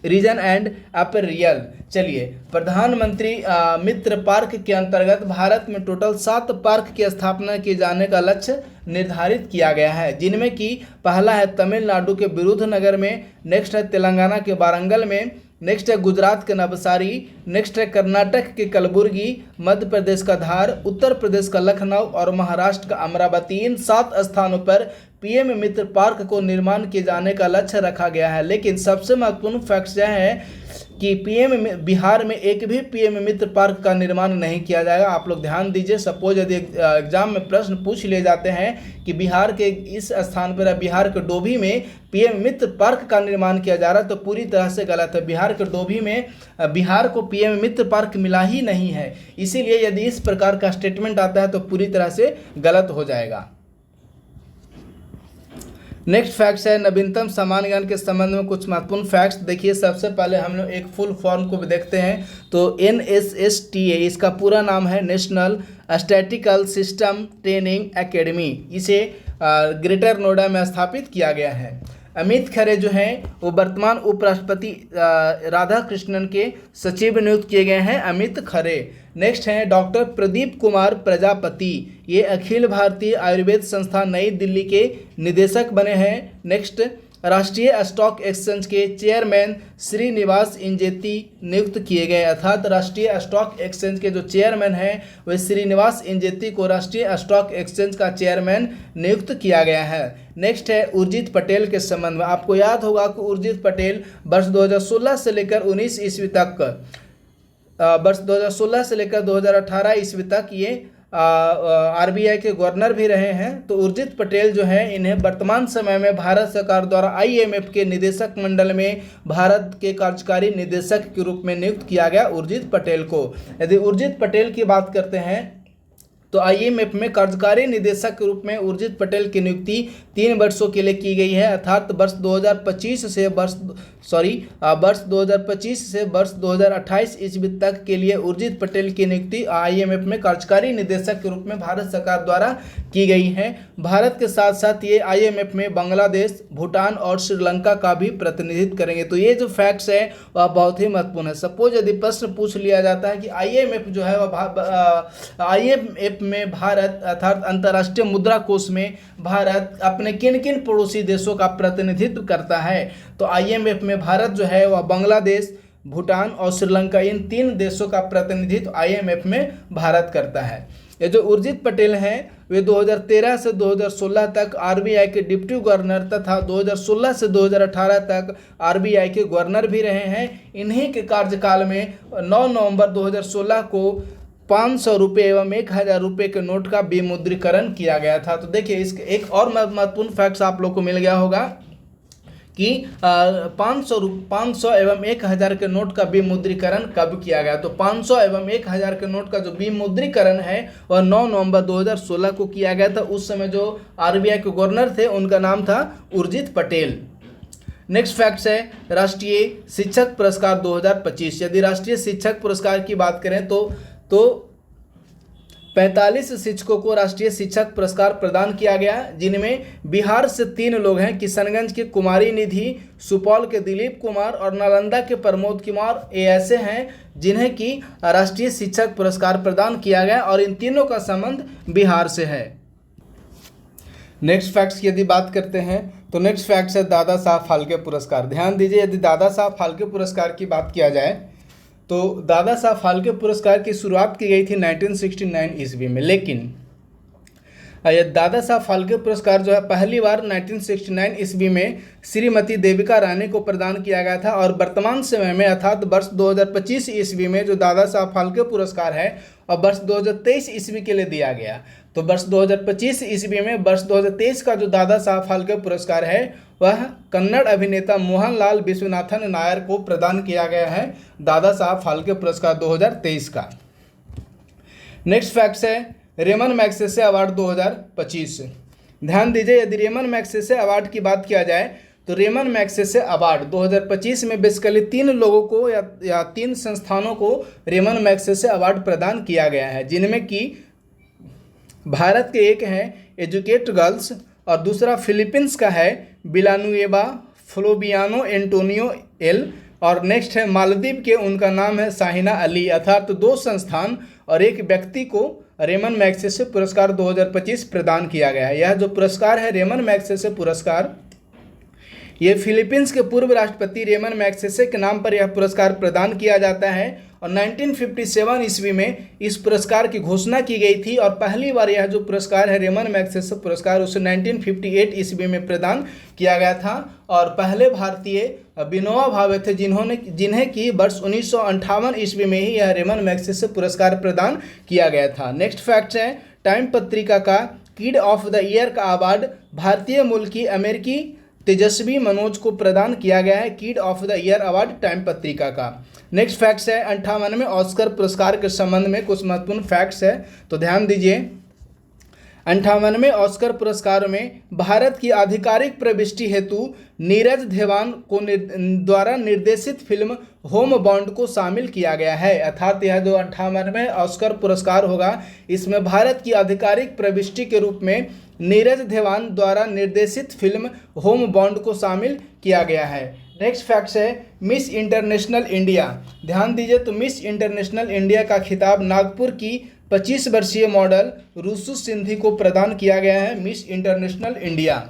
region and apparel. चलिए, प्रधानमंत्री मित्र पार्क के अंतर्गत भारत में टोटल 7 पार्क की स्थापना किए जाने का लक्ष्य निर्धारित किया गया है, जिनमें कि पहला है तमिलनाडु के विरुधनगर में, नेक्स्ट है तेलंगाना के वारंगल में, नेक्स्ट है गुजरात के नवसारी, नेक्स्ट है कर्नाटक के कलबुर्गी, मध्य प्रदेश का धार, उत्तर प्रदेश का लखनऊ और महाराष्ट्र का अमरावती। इन 7 स्थानों पर पीएम मित्र पार्क को निर्माण किए जाने का लक्ष्य रखा गया है। लेकिन सबसे महत्वपूर्ण फैक्ट यह है कि बिहार में एक भी पीएम मित्र पार्क का निर्माण नहीं किया जाएगा। आप लोग ध्यान दीजिए, सपोज यदि एग्जाम में प्रश्न पूछ लिए जाते हैं कि बिहार के इस स्थान पर बिहार के डोभी में पीएम मित्र पार्क का निर्माण किया जा रहा है, तो पूरी तरह से गलत है। बिहार के डोभी में बिहार को पीएम मित्र पार्क मिला ही नहीं है, इसीलिए यदि इस प्रकार का स्टेटमेंट आता है तो पूरी तरह से गलत हो जाएगा। नेक्स्ट फैक्ट्स है नवीनतम सामान्य ज्ञान के संबंध में कुछ महत्वपूर्ण फैक्ट्स। देखिए, सबसे पहले हम लोग एक फुल फॉर्म को भी देखते हैं। तो NSSTA इसका पूरा नाम है national statistical system training academy. इसे ग्रेटर नोएडा में स्थापित किया गया है। अमित खरे जो हैं वो वर्तमान उपराष्ट्रपति राधाकृष्णन के सचिव नियुक्त किए गए हैं, अमित खरे। नेक्स्ट हैं डॉक्टर प्रदीप कुमार प्रजापति, ये अखिल भारतीय आयुर्वेद संस्थान नई दिल्ली के निदेशक बने हैं। नेक्स्ट, राष्ट्रीय स्टॉक एक्सचेंज के चेयरमैन श्रीनिवास इंजेती नियुक्त किए गए, अर्थात राष्ट्रीय स्टॉक एक्सचेंज के जो चेयरमैन हैं वह श्रीनिवास इंजेती को राष्ट्रीय स्टॉक एक्सचेंज का चेयरमैन नियुक्त किया गया है। नेक्स्ट है उर्जित पटेल के संबंध में। आपको याद होगा कि उर्जित पटेल वर्ष 2016 से लेकर 19 ईस्वी तक, वर्ष 2016 से लेकर 2018 ईस्वी तक ये आरबीआई के गवर्नर भी रहे हैं। तो उर्जित पटेल जो है, इन्हें वर्तमान समय में भारत सरकार द्वारा आईएमएफ के निदेशक मंडल में भारत के कार्यकारी निदेशक के रूप में नियुक्त किया गया उर्जित पटेल को। यदि उर्जित पटेल की बात करते हैं तो आईएमएफ में कार्यकारी निदेशक के रूप में उर्जित पटेल की नियुक्ति 3 वर्षों के लिए की गई है, अर्थात वर्ष 2025 से वर्ष 2028 ईस्वी तक के लिए उर्जित पटेल की नियुक्ति आईएमएफ में कार्यकारी निदेशक के रूप में भारत सरकार द्वारा की गई है। भारत के साथ साथ ये आईएमएफ में बांग्लादेश, भूटान और श्रीलंका का भी प्रतिनिधित्व करेंगे। तो ये जो फैक्ट्स है वह बहुत ही महत्वपूर्ण है। सपोज यदि प्रश्न पूछ लिया जाता है कि आईएमएफ जो है वह आईएमएफ में भारत अर्थात अंतर्राष्ट्रीय मुद्रा कोष में भारत अपने किन किन पड़ोसी देशों का प्रतिनिधित्व करता है, तो आईएमएफ में भारत जो है वह बांग्लादेश, भूटान और श्रीलंका, इन 3 देशों का प्रतिनिधित्व आईएमएफ में भारत करता है। ये जो उर्जित पटेल हैं वे 2013 से 2016 तक आरबीआई के डिप्टी गवर्नर तथा 2016 से 2018 तक आरबीआई के गवर्नर भी रहे हैं। इन्हीं के कार्यकाल में 9 नवंबर 2016 को 500 रुपये एवं 1000 रुपये के नोट का विमुद्रीकरण किया गया था। तो देखिए इसके एक और महत्वपूर्ण फैक्ट्स आप लोग को मिल गया होगा कि 500 एवं 1000 के नोट का विमुद्रीकरण कब किया गया। तो 500 एवं 1000 के नोट का जो विमुद्रीकरण है वह 9 नवंबर 2016 को किया गया था। उस समय जो आरबीआई के गवर्नर थे उनका नाम था उर्जित पटेल। नेक्स्ट फैक्ट्स है राष्ट्रीय शिक्षक पुरस्कार 2025। यदि राष्ट्रीय शिक्षक पुरस्कार की बात करें तो 45 शिक्षकों को राष्ट्रीय शिक्षक पुरस्कार प्रदान किया गया, जिनमें बिहार से 3 लोग हैं, किशनगंज के कुमारी निधि, सुपौल के दिलीप कुमार और नालंदा के प्रमोद कुमार। ये ऐसे हैं जिन्हें कि राष्ट्रीय शिक्षक पुरस्कार प्रदान किया गया और इन तीनों का संबंध बिहार से है। नेक्स्ट फैक्ट्स की यदि बात करते हैं तो नेक्स्ट फैक्ट्स है दादा साहब फाल्के पुरस्कार। ध्यान दीजिए, यदि दादा साहब फाल्के पुरस्कार की बात किया जाए तो दादा साहब फाल्के पुरस्कार की शुरुआत की गई थी 1969 ईस्वी में, लेकिन यह दादा साहब फाल्के पुरस्कार जो है पहली बार 1969 ईस्वी में श्रीमती देविका रानी को प्रदान किया गया था और वर्तमान समय में अर्थात वर्ष 2025 ईस्वी में जो दादा साहब फाल्के पुरस्कार है और वर्ष 2023 ईस्वी के लिए दिया गया। तो वर्ष 2025 ईस्वी में वर्ष 2023 का जो दादा साहब फाल्के पुरस्कार है वह कन्नड़ अभिनेता मोहनलाल विश्वनाथन नायर को प्रदान किया गया है, दादा साहब फाल्के पुरस्कार 2023 का। नेक्स्ट फैक्ट्स है रेमन मैग्सेसे अवार्ड 2025। ध्यान दीजिए, यदि रेमन मैग्सेसे अवार्ड की बात किया जाए तो रेमन मैग्सेसे अवार्ड 2025 में बेसिकली 3 लोगों को या 3 संस्थानों को रेमन मैग्सेसे अवार्ड प्रदान किया गया है, जिनमें कि भारत के एक हैं एजुकेट गर्ल्स और दूसरा फिलीपींस का है विलानुएवा फ्लोबियानो एंटोनियो एल और नेक्स्ट है मालदीव के, उनका नाम है शाहिना अली। अर्थात 2 संस्थान और एक व्यक्ति को रेमन मैग्सेसे पुरस्कार 2025 प्रदान किया गया है। यह जो पुरस्कार है रेमन मैग्सेसे पुरस्कार, ये फिलीपींस के पूर्व राष्ट्रपति रेमन मैग्सेसे के नाम पर यह पुरस्कार प्रदान किया जाता है और 1957 ईस्वी में इस पुरस्कार की घोषणा की गई थी और पहली बार यह जो पुरस्कार है रेमन मैग्सेसे पुरस्कार उसे 1958 ईस्वी में प्रदान किया गया था और पहले भारतीय विनोबा भावे थे जिन्हें कि वर्ष 1958 ईस्वी में ही यह रेमन मैग्सेसे पुरस्कार प्रदान किया गया था। नेक्स्ट फैक्ट है टाइम पत्रिका का किड ऑफ द ईयर का अवार्ड भारतीय मूल की अमेरिकी तेजस्वी मनोज को प्रदान किया गया है, kid of the year award time पत्रिका का। नेक्स्ट फैक्ट्स है 58वें ऑस्कर पुरस्कार के संबंध में कुछ महत्वपूर्ण फैक्ट्स है, तो ध्यान दीजिए। 58वें ऑस्कर पुरस्कार में भारत की आधिकारिक प्रविष्टि हेतु नीरज देवान को द्वारा निर्देशित फिल्म होम बाउंड को शामिल किया गया है। अर्थात यह जो 58वें ऑस्कर पुरस्कार होगा इसमें भारत की आधिकारिक प्रविष्टि के रूप में नीरज देवान द्वारा निर्देशित फिल्म होम बाउंड को शामिल किया गया है। नेक्स्ट फैक्ट्स है मिस इंटरनेशनल इंडिया। ध्यान दीजिए, तो मिस इंटरनेशनल इंडिया का खिताब नागपुर की 25 वर्षीय मॉडल रुसु सिंधी को प्रदान किया गया है, miss international India.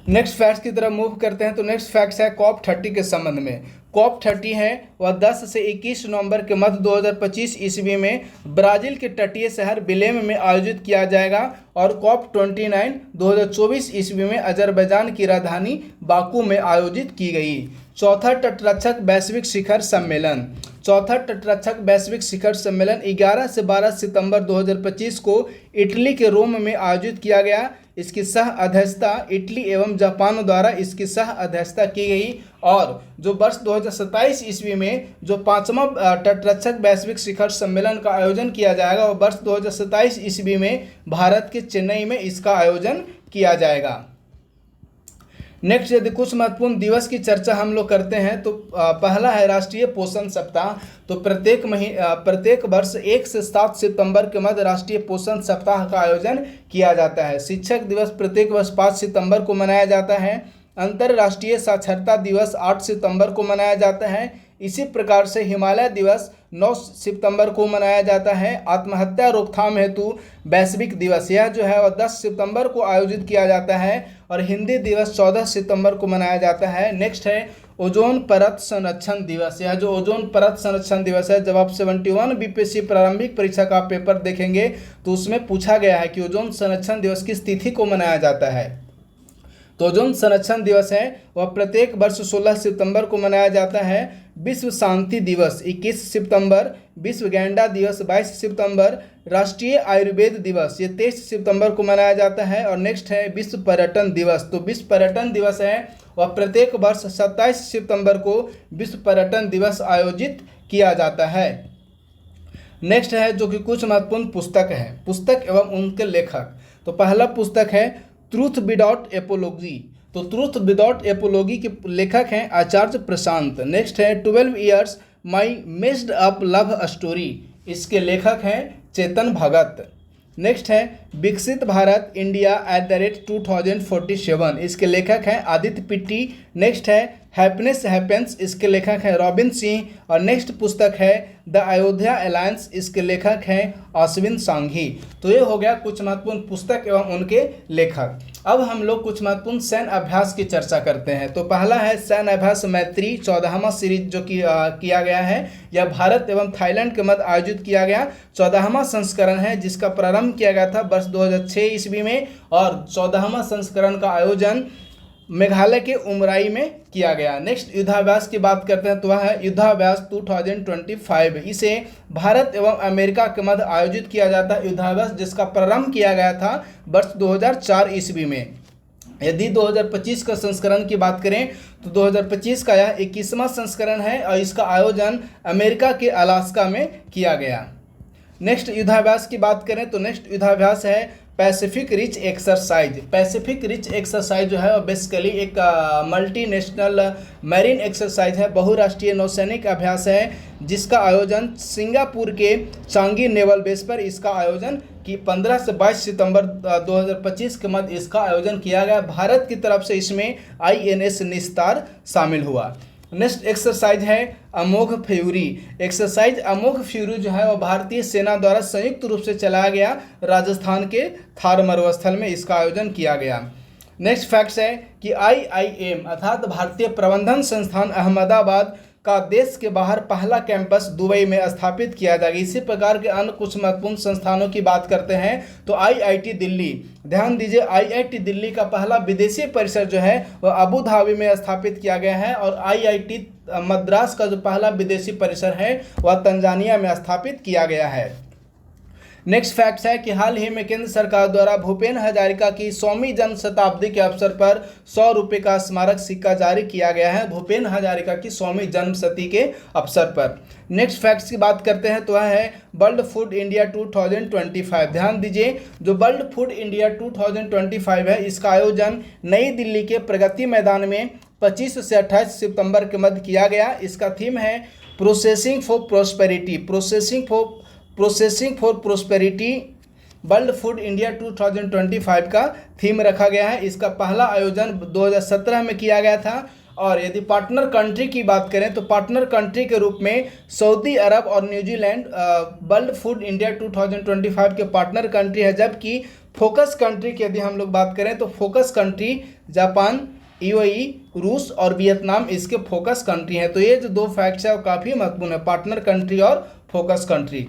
Next facts की तरफ मूव करते हैं, तो नेक्स्ट फैक्ट्स है कॉप 30 के संबंध में। कॉप 30 है वह 10 से 21 नवंबर के मध्य 2025 ईस्वी में ब्राज़ील के तटीय शहर बिलेम में आयोजित किया जाएगा और कॉप 29 2024 ईस्वी में अजरबैजान की राजधानी बाकू में आयोजित की गई। चौथा तटरक्षक वैश्विक शिखर सम्मेलन। चौथा तटरक्षक वैश्विक शिखर सम्मेलन 11 से 12 सितंबर 2025 को इटली के रोम में आयोजित किया गया। इसकी सह अध्यक्षता इटली एवं जापान द्वारा इसकी सह अध्यक्षता की गई और जो वर्ष 2027 ईस्वी में जो 5वां तटरक्षक वैश्विक शिखर सम्मेलन का आयोजन किया जाएगा और वर्ष 2027 ईस्वी में भारत के चेन्नई में इसका आयोजन किया जाएगा। नेक्स्ट यदि कुछ महत्वपूर्ण दिवस की चर्चा हम लोग करते हैं तो पहला है राष्ट्रीय पोषण सप्ताह। तो प्रत्येक वर्ष 1 से 7 सितंबर के मध्य राष्ट्रीय पोषण सप्ताह का आयोजन किया जाता है। शिक्षक दिवस प्रत्येक वर्ष 5 सितंबर को मनाया जाता है। अंतर्राष्ट्रीय साक्षरता दिवस 8 सितंबर को मनाया जाता है। इसी प्रकार से हिमालय दिवस 9 सितंबर को मनाया जाता है। आत्महत्या रोकथाम हेतु वैश्विक दिवस यह जो है वह 10 सितंबर को आयोजित किया जाता है और हिंदी दिवस 14 सितंबर को मनाया जाता है। नेक्स्ट है ओजोन परत संरक्षण दिवस। यह जो ओजोन परत संरक्षण दिवस है, जब आप 71 बीपीएससी प्रारंभिक परीक्षा का पेपर देखेंगे तो उसमें पूछा गया है कि ओजोन संरक्षण दिवस किस तिथि को मनाया जाता है। तो ओजोन संरक्षण दिवस है वह प्रत्येक वर्ष 16 सितंबर को मनाया जाता है। विश्व शांति दिवस 21 सितंबर, विश्व गैंडा दिवस 22 सितंबर, राष्ट्रीय आयुर्वेद दिवस ये 23 सितंबर को मनाया जाता है। और नेक्स्ट है विश्व पर्यटन दिवस। तो विश्व पर्यटन दिवस है वह प्रत्येक वर्ष 27 सितंबर को विश्व पर्यटन दिवस आयोजित किया जाता है। नेक्स्ट है जो कि कुछ महत्वपूर्ण पुस्तक है, पुस्तक एवं उनके लेखक। तो पहला पुस्तक है ट्रूथ विदाउट एपोलॉजी। तो ट्रूथ विदाउट एपोलॉजी के लेखक हैं आचार्य प्रशांत। नेक्स्ट है 12 ईयर्स माई मेस्ड अप लव स्टोरी, इसके लेखक हैं चेतन भगत। नेक्स्ट है विकसित भारत इंडिया @2047, इसके लेखक हैं आदित्य पिट्टी। नेक्स्ट है हैप्पीनेस हैपेंस, इसके लेखक हैं रॉबिन सिंह। और नेक्स्ट पुस्तक है द अयोध्या अलायंस, इसके लेखक हैं अश्विन सांघी। तो ये हो गया कुछ महत्वपूर्ण पुस्तक एवं उनके लेखक। अब हम लोग कुछ महत्वपूर्ण सैन्य अभ्यास की चर्चा करते हैं। तो पहला है सैन्य अभ्यास मैत्री 14वां सीरीज जो कि किया गया है, यह भारत एवं थाईलैंड के मध्य आयोजित किया गया 14वां संस्करण है, जिसका प्रारंभ किया गया था वर्ष 2006 ईस्वी में। और 14वां संस्करण का आयोजन मेघालय के उमराई में किया गया। नेक्स्ट युद्धाभ्यास की बात करते हैं तो वह है युद्धाभ्यास 2025। इसे भारत एवं अमेरिका के मध्य आयोजित किया जाता है युद्धाभ्यास, जिसका प्रारंभ किया गया था वर्ष 2004 ईस्वी में। यदि 2025 का संस्करण की बात करें तो 2025 का यह 21वां संस्करण है और इसका आयोजन अमेरिका के अलास्का में किया गया। नेक्स्ट युद्धाभ्यास की बात करें तो नेक्स्ट युद्धाभ्यास है Pacific rich exercise. Pacific rich exercise जो है वो बेसिकली एक मल्टीनेशनल मैरीन एक्सरसाइज है, बहुराष्ट्रीय नौसैनिक अभ्यास है, जिसका आयोजन सिंगापुर के चांगी नेवल बेस पर इसका आयोजन कि 15 से 22 सितंबर 2025 के मध्य इसका आयोजन किया गया। भारत की तरफ से इसमें INS निस्तार शामिल हुआ। नेक्स्ट एक्सरसाइज है अमोघ फ्यूरी। एक्सरसाइज अमोघ फ्यूरी जो है वो भारतीय सेना द्वारा संयुक्त रूप से चलाया गया राजस्थान के थार मरुस्थल में इसका आयोजन किया गया। नेक्स्ट फैक्ट्स है कि IIM अर्थात भारतीय प्रबंधन संस्थान अहमदाबाद का देश के बाहर पहला कैंपस दुबई में स्थापित किया जाएगा। इसी प्रकार के अन्य कुछ महत्वपूर्ण संस्थानों की बात करते हैं तो IIT दिल्ली, ध्यान दीजिए IIT दिल्ली का पहला विदेशी परिसर जो है वह अबू धाबी में स्थापित किया गया है। और IIT मद्रास का जो पहला विदेशी परिसर है वह तंजानिया में स्थापित किया गया है। नेक्स्ट फैक्ट्स है कि हाल ही में केंद्र सरकार द्वारा भूपेन हजारिका की 100वीं जन्म शताब्दी के अवसर पर 100 रुपये का स्मारक सिक्का जारी किया गया है, भूपेन हजारिका की 100वीं जन्म शती के अवसर पर। नेक्स्ट फैक्ट्स की बात करते हैं तो वह है वर्ल्ड फूड इंडिया 2025। ध्यान दीजिए जो वर्ल्ड फूड इंडिया 2025 है इसका आयोजन नई दिल्ली के प्रगति मैदान में 25 से 28 सितंबर के मध्य किया गया। इसका थीम है processing for prosperity, processing for prosperity world food India 2025 का थीम रखा गया है। इसका पहला आयोजन 2017 में किया गया था। और यदि पार्टनर कंट्री की बात करें तो पार्टनर कंट्री के रूप में सऊदी अरब और न्यूजीलैंड वर्ल्ड फूड इंडिया 2025 के पार्टनर कंट्री है, जबकि फोकस कंट्री की यदि हम लोग बात करें तो फोकस कंट्री जापान, UAE, रूस और वियतनाम इसके फोकस कंट्री हैं। तो ये जो दो फैक्ट्स है वो काफ़ी महत्वपूर्ण है, पार्टनर कंट्री और फोकस कंट्री।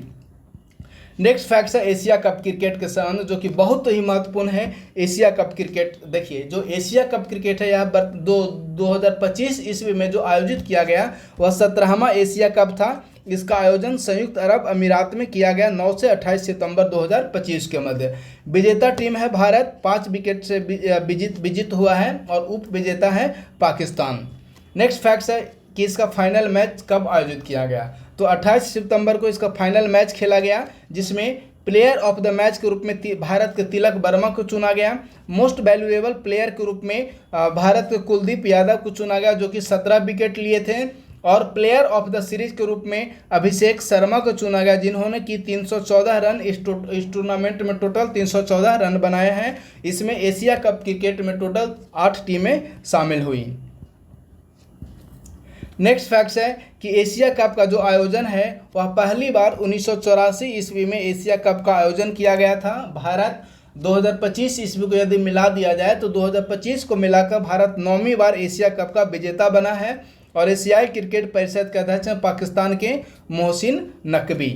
नेक्स्ट फैक्ट्स है एशिया कप क्रिकेट के संबंध जो कि बहुत ही महत्वपूर्ण है। एशिया कप क्रिकेट देखिए जो एशिया कप क्रिकेट है यह 2025 ईस्वी में जो आयोजित किया गया वह 17वां एशिया कप था। इसका आयोजन संयुक्त अरब अमीरात में किया गया 9 से 28 सितंबर 2025 के मध्य। विजेता टीम है भारत, 5 विकेट से विजित हुआ है और उप विजेता है पाकिस्तान। नेक्स्ट फैक्ट्स है कि इसका फाइनल मैच कब आयोजित किया गया तो 28 सितंबर को इसका फाइनल मैच खेला गया, जिसमें प्लेयर ऑफ द मैच के रूप में भारत के तिलक वर्मा को चुना गया। मोस्ट वैल्यूएबल प्लेयर के रूप में भारत के कुलदीप यादव को चुना गया जो कि 17 विकेट लिए थे। और प्लेयर ऑफ द सीरीज के रूप में अभिषेक शर्मा को चुना गया जिन्होंने कि 314 रन इस टूर्नामेंट में टोटल 314 रन बनाए हैं। इसमें एशिया कप क्रिकेट में टोटल 8 टीमें शामिल हुई। नेक्स्ट फैक्ट्स है कि एशिया कप का जो आयोजन है वह पहली बार 1984 ईस्वी में एशिया कप का आयोजन किया गया था। भारत 2025 ईस्वी को यदि मिला दिया जाए तो 2025 को मिलाकर भारत 9वीं बार एशिया कप का विजेता बना है। और एशियाई क्रिकेट परिषद के अध्यक्ष हैं पाकिस्तान के मोहसिन नकवी।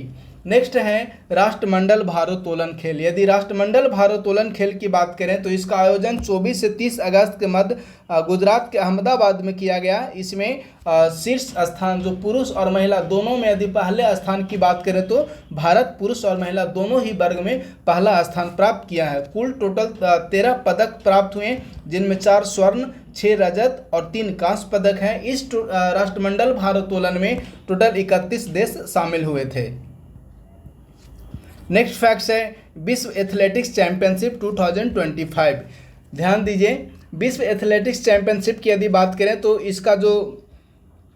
नेक्स्ट है राष्ट्रमंडल भारोत्तोलन खेल। यदि राष्ट्रमंडल भारोत्तोलन खेल की बात करें तो इसका आयोजन 24 से 30 अगस्त के मध्य गुजरात के अहमदाबाद में किया गया। इसमें शीर्ष स्थान जो पुरुष और महिला दोनों में, यदि पहले स्थान की बात करें तो भारत पुरुष और महिला दोनों ही वर्ग में पहला स्थान प्राप्त किया है। कुल टोटल 13 पदक प्राप्त हुए, जिनमें 4 स्वर्ण, 6 रजत और 3 कांस्य पदक हैं। इस राष्ट्रमंडल भारोत्तोलन में टोटल 31 देश शामिल हुए थे। नेक्स्ट फैक्ट्स है विश्व एथलेटिक्स चैंपियनशिप 2025। ध्यान दीजिए, विश्व एथलेटिक्स चैंपियनशिप की यदि बात करें तो इसका जो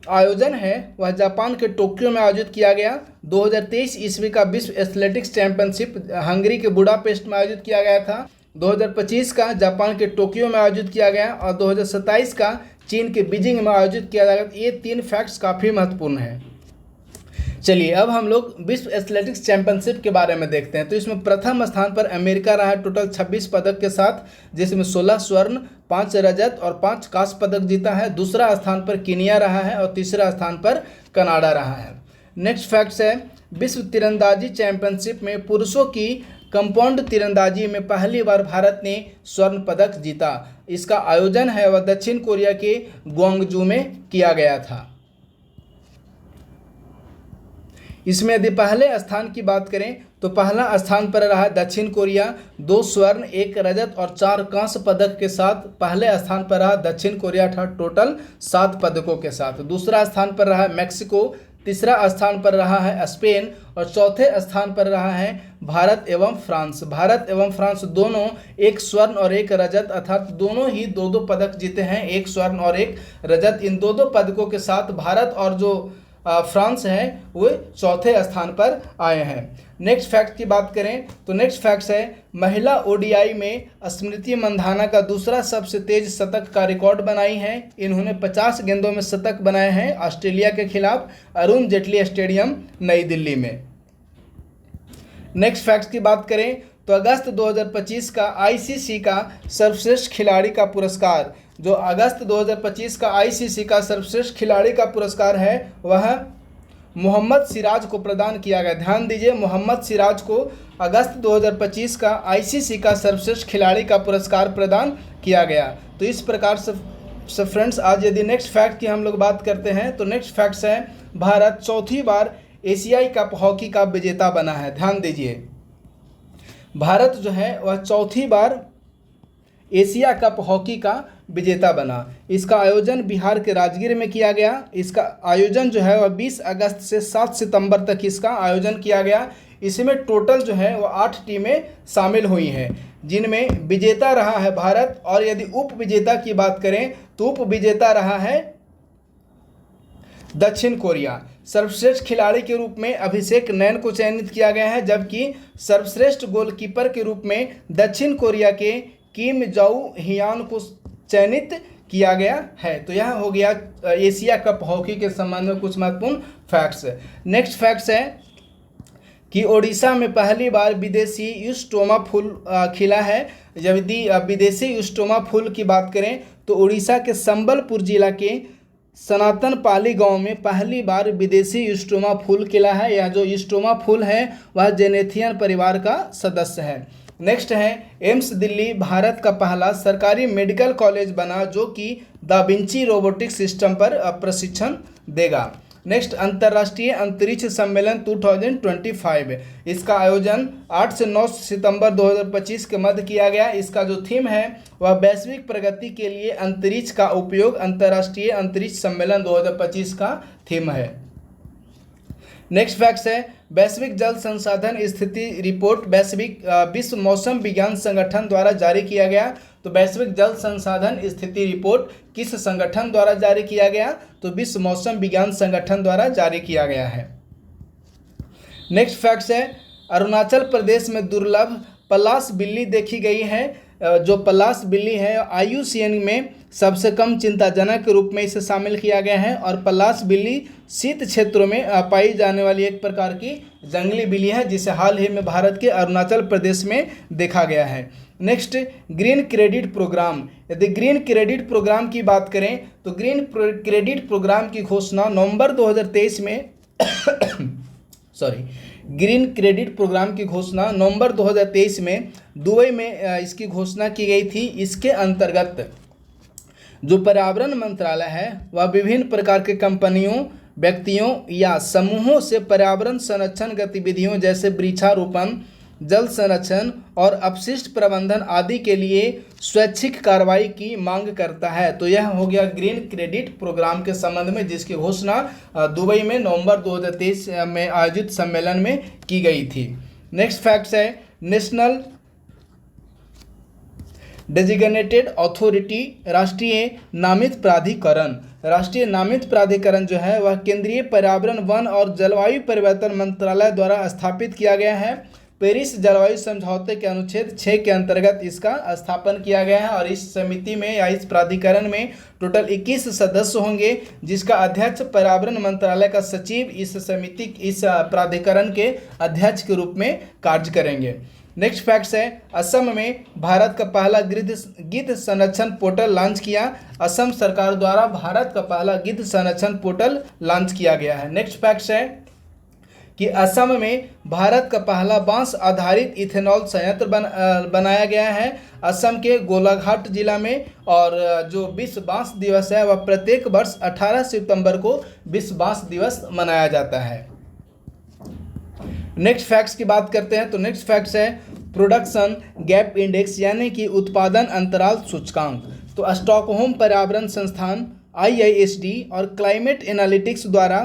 आयोजन है वह जापान के टोक्यो में आयोजित किया गया। 2023 ईस्वी का विश्व एथलेटिक्स चैंपियनशिप हंगरी के बुडापेस्ट में आयोजित किया गया था। 2025 का जापान के टोक्यो में आयोजित किया गया और 2027 का चीन के बीजिंग में आयोजित किया जाएगा। ये 3 फैक्ट्स काफ़ी महत्वपूर्ण हैं। चलिए अब हम लोग विश्व एथलेटिक्स चैंपियनशिप के बारे में देखते हैं। तो इसमें प्रथम स्थान पर अमेरिका रहा है टोटल 26 पदक के साथ, जिसमें 16 स्वर्ण, 5 रजत और 5 कांस्य पदक जीता है। दूसरा स्थान पर कीनिया रहा है और तीसरा स्थान पर कनाडा रहा है। नेक्स्ट फैक्ट्स है विश्व तीरंदाजी चैंपियनशिप में पुरुषों की कंपाउंड तीरंदाजी में पहली बार भारत ने स्वर्ण पदक जीता। इसका आयोजन है वह दक्षिण कोरिया के ग्वांगजू में किया गया था। इसमें यदि पहले स्थान की बात करें तो पहला स्थान पर रहा दक्षिण कोरिया 2 स्वर्ण, 1 रजत और 4 कांस्य पदक के साथ पहले स्थान पर रहा दक्षिण कोरिया था टोटल 7 पदकों के साथ। दूसरा स्थान पर रहा मैक्सिको, तीसरा स्थान पर रहा है स्पेन और चौथे स्थान पर रहा है भारत एवं फ्रांस। भारत एवं फ्रांस दोनों 1 स्वर्ण और 1 रजत अर्थात दोनों ही 2-2 पदक जीते हैं, 1 स्वर्ण और 1 रजत। इन 2-2 पदकों के साथ भारत और जो फ्रांस है वो चौथे स्थान पर आए हैं। नेक्स्ट फैक्ट की बात करें तो नेक्स्ट फैक्ट्स है महिला ओडीआई में स्मृति मंधाना का दूसरा सबसे तेज शतक का रिकॉर्ड बनाई है। इन्होंने 50 गेंदों में शतक बनाए हैं ऑस्ट्रेलिया के खिलाफ अरुण जेटली स्टेडियम नई दिल्ली में। नेक्स्ट फैक्ट्स की बात करें तो अगस्त 2025 का आईसीसी का सर्वश्रेष्ठ खिलाड़ी का पुरस्कार, जो अगस्त 2025 का आईसीसी का सर्वश्रेष्ठ खिलाड़ी का पुरस्कार है वह मोहम्मद सिराज को प्रदान किया गया। ध्यान दीजिए, मोहम्मद सिराज को अगस्त 2025 का आईसीसी का सर्वश्रेष्ठ खिलाड़ी का पुरस्कार प्रदान किया गया। तो इस प्रकार से फ्रेंड्स आज यदि नेक्स्ट फैक्ट की हम लोग बात करते हैं तो नेक्स्ट फैक्ट्स है भारत चौथी बार एशियाई कप हॉकी का विजेता बना है। ध्यान दीजिए, भारत जो है वह चौथी बार एशिया कप हॉकी का विजेता बना। इसका आयोजन बिहार के राजगीर में किया गया। इसका आयोजन जो है वह 20 अगस्त से 7 सितंबर तक इसका आयोजन किया गया। इसमें टोटल जो है वह 8 टीमें शामिल हुई हैं, जिनमें विजेता रहा है भारत और यदि उप विजेता की बात करें तो उप विजेता रहा है दक्षिण कोरिया। सर्वश्रेष्ठ खिलाड़ी के रूप में अभिषेक नैन को चयनित किया गया है, जबकि सर्वश्रेष्ठ गोलकीपर के रूप में दक्षिण कोरिया के किम जाऊ हियान को चयनित किया गया है। तो यह हो गया एशिया कप हॉकी के संबंध में कुछ महत्वपूर्ण फैक्ट्स। नेक्स्ट फैक्ट्स है कि ओडिशा में पहली बार विदेशी यूस्टोमा फूल खिला है। यदि विदेशी यूस्टोमा फूल की बात करें तो उड़ीसा के संबलपुर जिला के सनातन पाली गांव में पहली बार विदेशी यूस्टोमा फूल खिला है। यह जो यूस्टोमा फूल है वह जेनेथियन परिवार का सदस्य है। नेक्स्ट है एम्स दिल्ली भारत का पहला सरकारी मेडिकल कॉलेज बना जो कि दा विंची रोबोटिक्स सिस्टम पर प्रशिक्षण देगा। नेक्स्ट अंतर्राष्ट्रीय अंतरिक्ष सम्मेलन 2025, इसका आयोजन 8 से 9 सितंबर 2025 के मध्य किया गया। इसका जो थीम है वह वैश्विक प्रगति के लिए अंतरिक्ष का उपयोग। अंतर्राष्ट्रीय अंतरिक्ष सम्मेलन 2025 का थीम है। नेक्स्ट फैक्ट्स है वैश्विक जल संसाधन स्थिति रिपोर्ट विश्व मौसम विज्ञान संगठन द्वारा जारी किया गया। तो वैश्विक जल संसाधन स्थिति रिपोर्ट किस संगठन द्वारा जारी किया गया? तो विश्व मौसम विज्ञान संगठन द्वारा जारी किया गया है। नेक्स्ट फैक्ट्स है अरुणाचल प्रदेश में दुर्लभ पलाश बिल्ली देखी गई है। जो पलाश बिल्ली है IUCN में सबसे कम चिंताजनक के रूप में इसे शामिल किया गया है। और पलाश बिल्ली शीत क्षेत्रों में पाई जाने वाली एक प्रकार की जंगली बिल्ली है, जिसे हाल ही में भारत के अरुणाचल प्रदेश में देखा गया है। Next, green credit programme. यदि ग्रीन क्रेडिट प्रोग्राम की बात करें तो ग्रीन क्रेडिट प्रोग्राम की घोषणा नवंबर 2023 में ग्रीन क्रेडिट प्रोग्राम की घोषणा नवंबर 2023 में दुबई में इसकी घोषणा की गई थी। इसके अंतर्गत जो पर्यावरण मंत्रालय है वह विभिन्न प्रकार के कंपनियों, व्यक्तियों या समूहों से पर्यावरण संरक्षण गतिविधियों जैसे वृक्षारोपण, जल संरक्षण और अपशिष्ट प्रबंधन आदि के लिए स्वैच्छिक कार्रवाई की मांग करता है। तो यह हो गया ग्रीन क्रेडिट प्रोग्राम के संबंध में, जिसकी घोषणा दुबई में नवंबर 2023 में आयोजित सम्मेलन में की गई थी। नेक्स्ट फैक्ट्स है नेशनल डेजिग्नेटेड अथॉरिटी, राष्ट्रीय नामित प्राधिकरण। राष्ट्रीय नामित प्राधिकरण जो है वह केंद्रीय पर्यावरण, वन और जलवायु परिवर्तन मंत्रालय द्वारा स्थापित किया गया है। पेरिस जलवायु समझौते के अनुच्छेद 6 के अंतर्गत इसका स्थापन किया गया है। और इस समिति में या इस प्राधिकरण में टोटल 21 सदस्य होंगे, जिसका अध्यक्ष पर्यावरण मंत्रालय का सचिव इस प्राधिकरण के अध्यक्ष के रूप में कार्य करेंगे। नेक्स्ट फैक्ट्स है असम में भारत का पहला गिद्ध संरक्षण पोर्टल लॉन्च किया। असम सरकार द्वारा भारत का पहला गिद्ध संरक्षण पोर्टल लॉन्च किया गया है। नेक्स्ट फैक्ट्स है कि असम में भारत का पहला बांस आधारित इथेनॉल संयंत्र बनाया गया है असम के गोलाघाट जिला में। और जो विश्व बांस दिवस है वह प्रत्येक वर्ष 18 सितंबर को विश्व बांस दिवस मनाया जाता है। नेक्स्ट फैक्ट्स की बात करते हैं तो नेक्स्ट फैक्ट्स है प्रोडक्शन गैप इंडेक्स, यानी कि उत्पादन अंतराल सूचकांक। तो स्टॉकहोम पर्यावरण संस्थान IISD और क्लाइमेट एनालिटिक्स द्वारा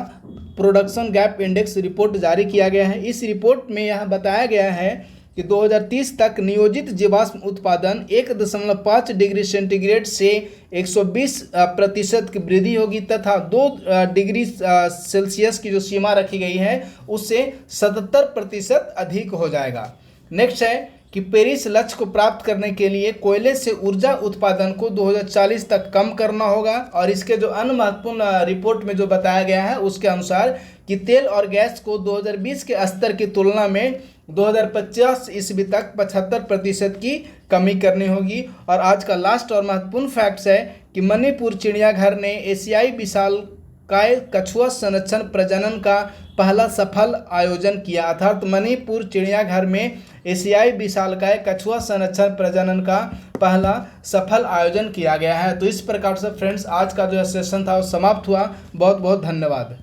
प्रोडक्शन गैप इंडेक्स रिपोर्ट जारी किया गया है। इस रिपोर्ट में यह बताया गया है कि 2030 तक नियोजित जीवाश्म उत्पादन 1.5 डिग्री सेंटीग्रेड से 120% की वृद्धि होगी तथा 2 डिग्री सेल्सियस की जो सीमा रखी गई है उससे 77% अधिक हो जाएगा। नेक्स्ट है कि पेरिस लक्ष्य को प्राप्त करने के लिए कोयले से ऊर्जा उत्पादन को 2040 तक कम करना होगा। और इसके जो अन्य महत्वपूर्ण रिपोर्ट में जो बताया गया है उसके अनुसार कि तेल और गैस को 2020 के स्तर की तुलना में 2050 ईस्वी तक 75% की कमी करनी होगी। और आज का लास्ट और महत्वपूर्ण फैक्ट्स है कि मणिपुर चिड़ियाघर ने एशियाई विशालकाय कछुआ संरक्षण प्रजनन का पहला सफल आयोजन किया। अर्थात मणिपुर चिड़ियाघर में एशियाई विशालकाय कछुआ संरक्षण प्रजनन का पहला सफल आयोजन किया गया है। तो इस प्रकार से फ्रेंड्स आज का जो सेशन था वो समाप्त हुआ। बहुत बहुत धन्यवाद।